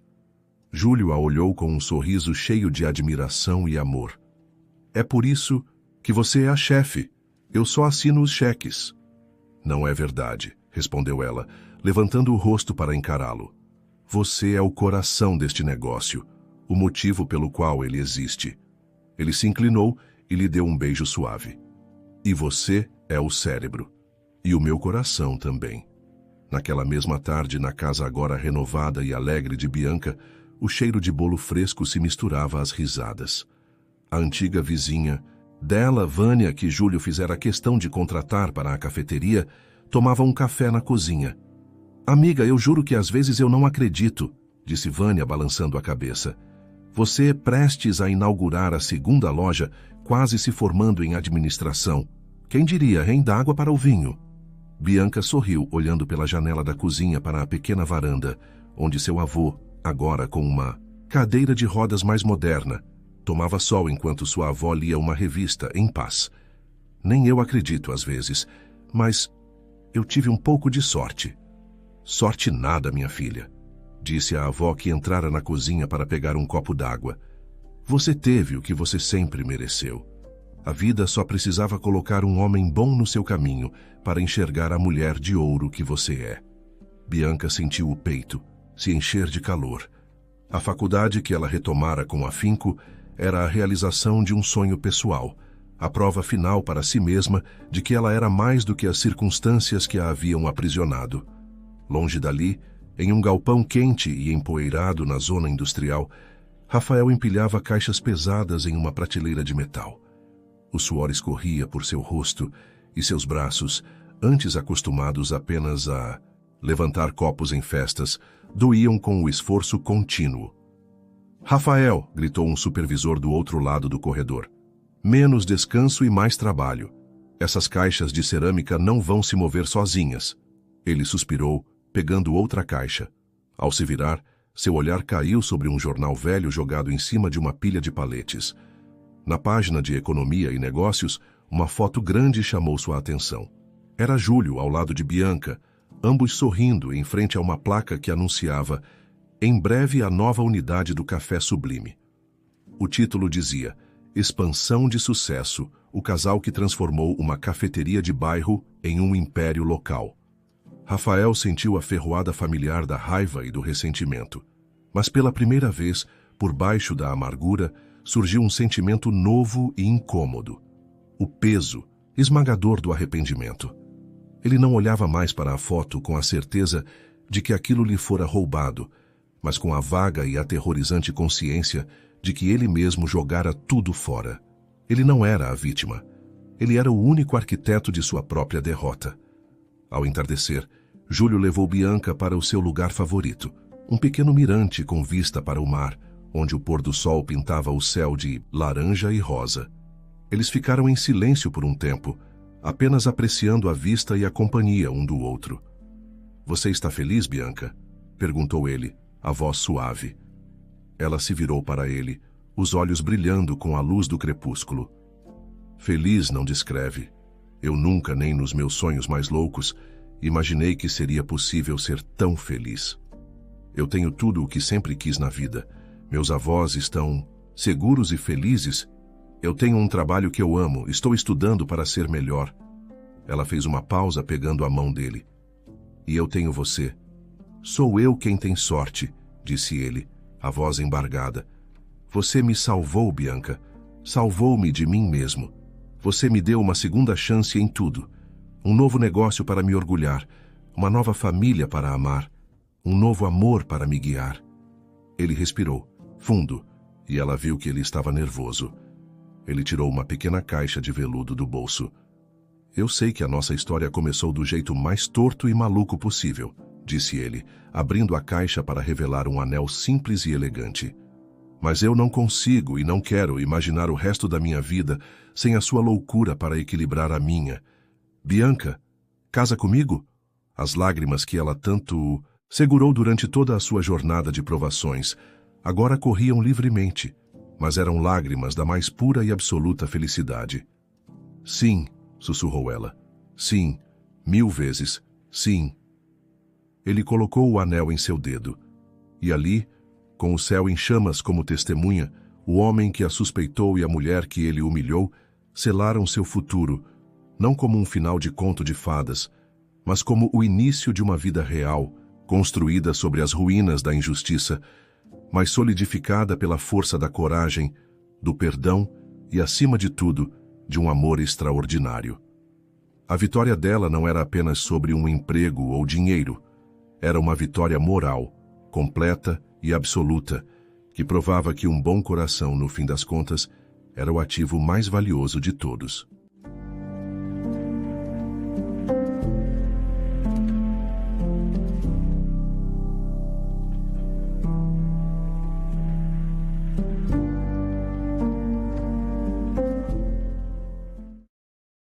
Júlio a olhou com um sorriso cheio de admiração e amor. É por isso que você é a chefe. Eu só assino os cheques. Não é verdade, respondeu ela, levantando o rosto para encará-lo. Você é o coração deste negócio, o motivo pelo qual ele existe. Ele se inclinou e lhe deu um beijo suave. E você é o cérebro. E o meu coração também. Naquela mesma tarde, na casa agora renovada e alegre de Bianca, o cheiro de bolo fresco se misturava às risadas. A antiga vizinha, dela, Vânia, que Júlio fizera questão de contratar para a cafeteria, tomava um café na cozinha. Amiga, eu juro que às vezes eu não acredito, disse Vânia balançando a cabeça. Você prestes a inaugurar a segunda loja, quase se formando em administração. Quem diria, hein, dá água para o vinho. Bianca sorriu, olhando pela janela da cozinha para a pequena varanda, onde seu avô, agora com uma cadeira de rodas mais moderna, tomava sol enquanto sua avó lia uma revista em paz. Nem eu acredito às vezes, mas eu tive um pouco de sorte. Sorte nada, minha filha, disse a avó que entrara na cozinha para pegar um copo d'água. Você teve o que você sempre mereceu. A vida só precisava colocar um homem bom no seu caminho para enxergar a mulher de ouro que você é. Bianca sentiu o peito se encher de calor. A faculdade que ela retomara com afinco era a realização de um sonho pessoal, a prova final para si mesma de que ela era mais do que as circunstâncias que a haviam aprisionado. Longe dali, em um galpão quente e empoeirado na zona industrial, Rafael empilhava caixas pesadas em uma prateleira de metal. O suor escorria por seu rosto e seus braços, antes acostumados apenas a levantar copos em festas, doíam com o esforço contínuo. "Rafael!" gritou um supervisor do outro lado do corredor. "Menos descanso e mais trabalho. Essas caixas de cerâmica não vão se mover sozinhas." Ele suspirou, pegando outra caixa. Ao se virar, seu olhar caiu sobre um jornal velho jogado em cima de uma pilha de paletes. Na página de Economia e Negócios, uma foto grande chamou sua atenção. Era Júlio ao lado de Bianca, ambos sorrindo em frente a uma placa que anunciava "Em breve a nova unidade do Café Sublime." O título dizia "Expansão de sucesso, o casal que transformou uma cafeteria de bairro em um império local." Rafael sentiu a ferroada familiar da raiva e do ressentimento. Mas pela primeira vez, por baixo da amargura, surgiu um sentimento novo e incômodo. O peso, esmagador do arrependimento. Ele não olhava mais para a foto com a certeza de que aquilo lhe fora roubado, mas com a vaga e aterrorizante consciência de que ele mesmo jogara tudo fora. Ele não era a vítima. Ele era o único arquiteto de sua própria derrota. Ao entardecer, Júlio levou Bianca para o seu lugar favorito, um pequeno mirante com vista para o mar, onde o pôr do sol pintava o céu de laranja e rosa. Eles ficaram em silêncio por um tempo, apenas apreciando a vista e a companhia um do outro. "Você está feliz, Bianca?" perguntou ele, a voz suave. Ela se virou para ele, os olhos brilhando com a luz do crepúsculo. "Feliz não descreve. Eu nunca, nem nos meus sonhos mais loucos, imaginei que seria possível ser tão feliz. Eu tenho tudo o que sempre quis na vida. Meus avós estão seguros e felizes. Eu tenho um trabalho que eu amo, estou estudando para ser melhor." Ela fez uma pausa pegando a mão dele. "E eu tenho você. Sou eu quem tem sorte", disse ele, a voz embargada. "Você me salvou, Bianca. Salvou-me de mim mesmo. Você me deu uma segunda chance em tudo. Um novo negócio para me orgulhar. Uma nova família para amar. Um novo amor para me guiar." Ele respirou, fundo, e ela viu que ele estava nervoso. Ele tirou uma pequena caixa de veludo do bolso. "Eu sei que a nossa história começou do jeito mais torto e maluco possível", disse ele, abrindo a caixa para revelar um anel simples e elegante. "Mas eu não consigo e não quero imaginar o resto da minha vida sem a sua loucura para equilibrar a minha. Bianca, casa comigo?" As lágrimas que ela tanto segurou durante toda a sua jornada de provações agora corriam livremente, mas eram lágrimas da mais pura e absoluta felicidade. "Sim", sussurrou ela. "Sim, 1000 vezes, sim." Ele colocou o anel em seu dedo, e ali, com o céu em chamas como testemunha, o homem que a suspeitou e a mulher que ele humilhou selaram seu futuro, não como um final de conto de fadas, mas como o início de uma vida real, construída sobre as ruínas da injustiça, mas solidificada pela força da coragem, do perdão e, acima de tudo, de um amor extraordinário. A vitória dela não era apenas sobre um emprego ou dinheiro. Era uma vitória moral, completa e absoluta, que provava que um bom coração, no fim das contas, era o ativo mais valioso de todos.